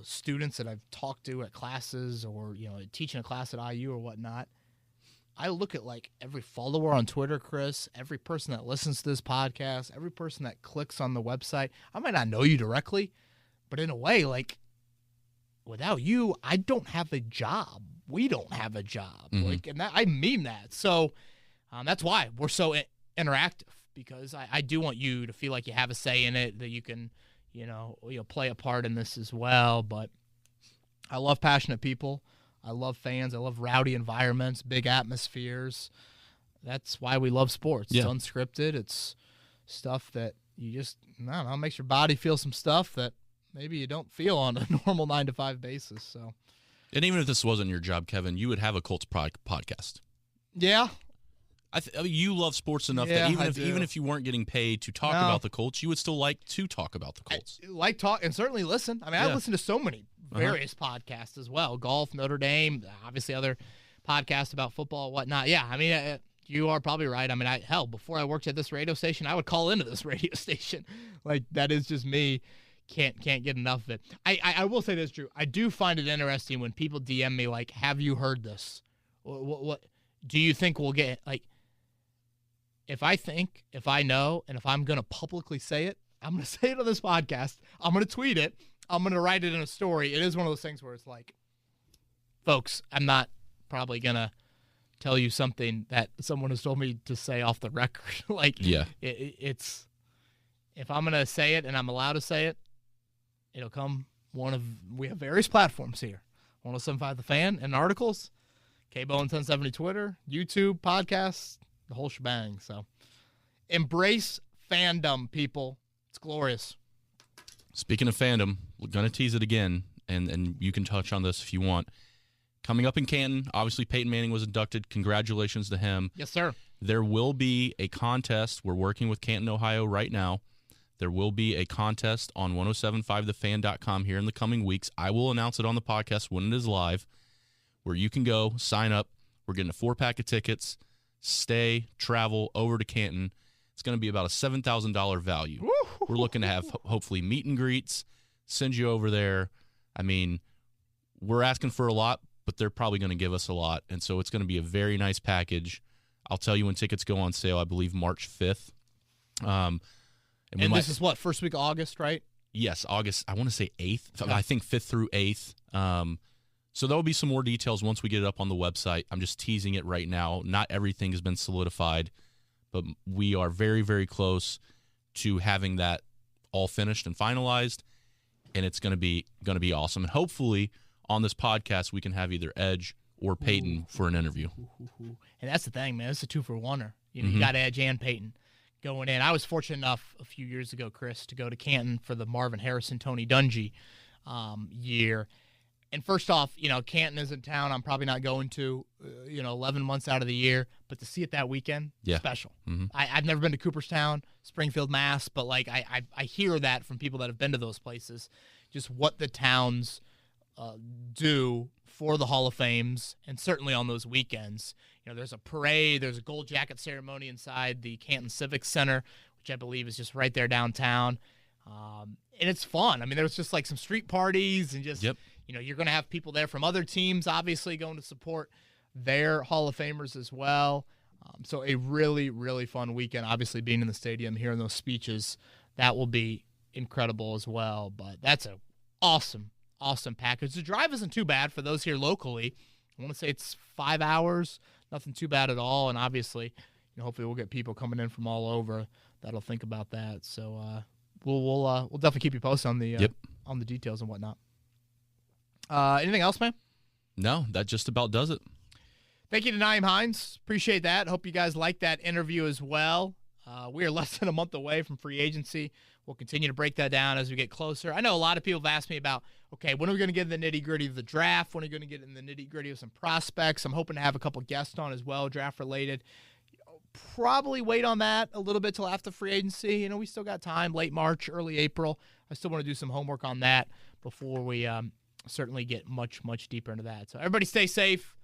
students that I've talked to at classes or, teaching a class at IU or whatnot. I look at every follower on Twitter, Chris, every person that listens to this podcast, every person that clicks on the website. I might not know you directly, but in a way, without you, I don't have a job. We don't have a job. Mm-hmm. And I mean that. So that's why we're so interactive, because I do want you to feel like you have a say in it, that you can, play a part in this as well. But I love passionate people. I love fans. I love rowdy environments, big atmospheres. That's why we love sports. Yeah. It's unscripted. It's stuff that you just, makes your body feel some stuff that maybe you don't feel on a normal 9-to-5 basis. So, and even if this wasn't your job, Kevin, you would have a Colts podcast. Yeah. You love sports enough that even if you weren't getting paid to talk about the Colts, you would still like to talk about the Colts. I like talk and certainly listen. I listen to so many various podcasts as well. Golf, Notre Dame, obviously other podcasts about football, whatnot. Yeah, you are probably right. Before I worked at this radio station, I would call into this radio station. That is just me. Can't get enough of it. I will say this, Drew. I do find it interesting when people DM me have you heard this? What do you think we'll get? If I know, and if I'm going to publicly say it, I'm going to say it on this podcast. I'm going to tweet it. I'm going to write it in a story. It is one of those things where it's like, folks, I'm not probably going to tell you something that someone has told me to say off the record. It's if I'm going to say it and I'm allowed to say it, it'll come we have various platforms here. 107.5 The Fan and articles, K-Bone 1070 Twitter, YouTube, podcasts, the whole shebang. So embrace fandom, people. It's glorious. Speaking of fandom, we're going to tease it again, and you can touch on this if you want. Coming up in Canton, obviously Peyton Manning was inducted. Congratulations to him. Yes, sir. There will be a contest. We're working with Canton, Ohio right now. There will be a contest on 1075thefan.com here in the coming weeks. I will announce it on the podcast when it is live, where you can go, sign up. We're getting a 4-pack of tickets, stay, travel over to Canton. It's going to be about a $7,000 value. Woo! We're looking to have hopefully meet and greets, send you over there. I mean, we're asking for a lot, but they're probably going to give us a lot, and so it's going to be a very nice package. I'll tell you when tickets go on sale, I believe March 5th. And this is what, first week of August, right? Yes, August, I want to say 8th. Okay. I think 5th through 8th. So there will be some more details once we get it up on the website. I'm just teasing it right now. Not everything has been solidified, but we are very, very close to having that all finished and finalized, and it's going to be awesome. And hopefully on this podcast we can have either Edge or Peyton for an interview. And that's the thing, man. It's a 2-for-1er. You got Edge and Peyton going in. I was fortunate enough a few years ago, Chris, to go to Canton for the Marvin Harrison, Tony Dungy year. And first off, Canton is in town. I'm probably not going to, 11 months out of the year. But to see it that weekend, special. Mm-hmm. I've never been to Cooperstown, Springfield, Mass., but I hear that from people that have been to those places, just what the towns do for the Hall of Fames, and certainly on those weekends. There's a parade, there's a gold jacket ceremony inside the Canton Civic Center, which I believe is just right there downtown. And it's fun. I mean, there's just some street parties and just, you're going to have people there from other teams, obviously, going to support their Hall of Famers as well. So a really, really fun weekend. Obviously, being in the stadium, hearing those speeches, that will be incredible as well. But that's an awesome package. The drive isn't too bad for those here locally. I want to say it's 5 hours, nothing too bad at all. And obviously, hopefully we'll get people coming in from all over that'll think about that. So we'll definitely keep you posted on the details and whatnot. Anything else, man? No, that just about does it. Thank you to Nyheim Hines. Appreciate that. Hope you guys liked that interview as well. We are less than a month away from free agency. We'll continue to break that down as we get closer. I know a lot of people have asked me about, okay, when are we going to get in the nitty-gritty of the draft? When are we going to get in the nitty-gritty of some prospects? I'm hoping to have a couple guests on as well, draft-related. Probably wait on that a little bit till after free agency. We still got time, late March, early April. I still want to do some homework on that before we certainly get much, much deeper into that. So everybody stay safe.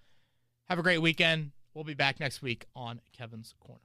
Have a great weekend. We'll be back next week on Kevin's Corner.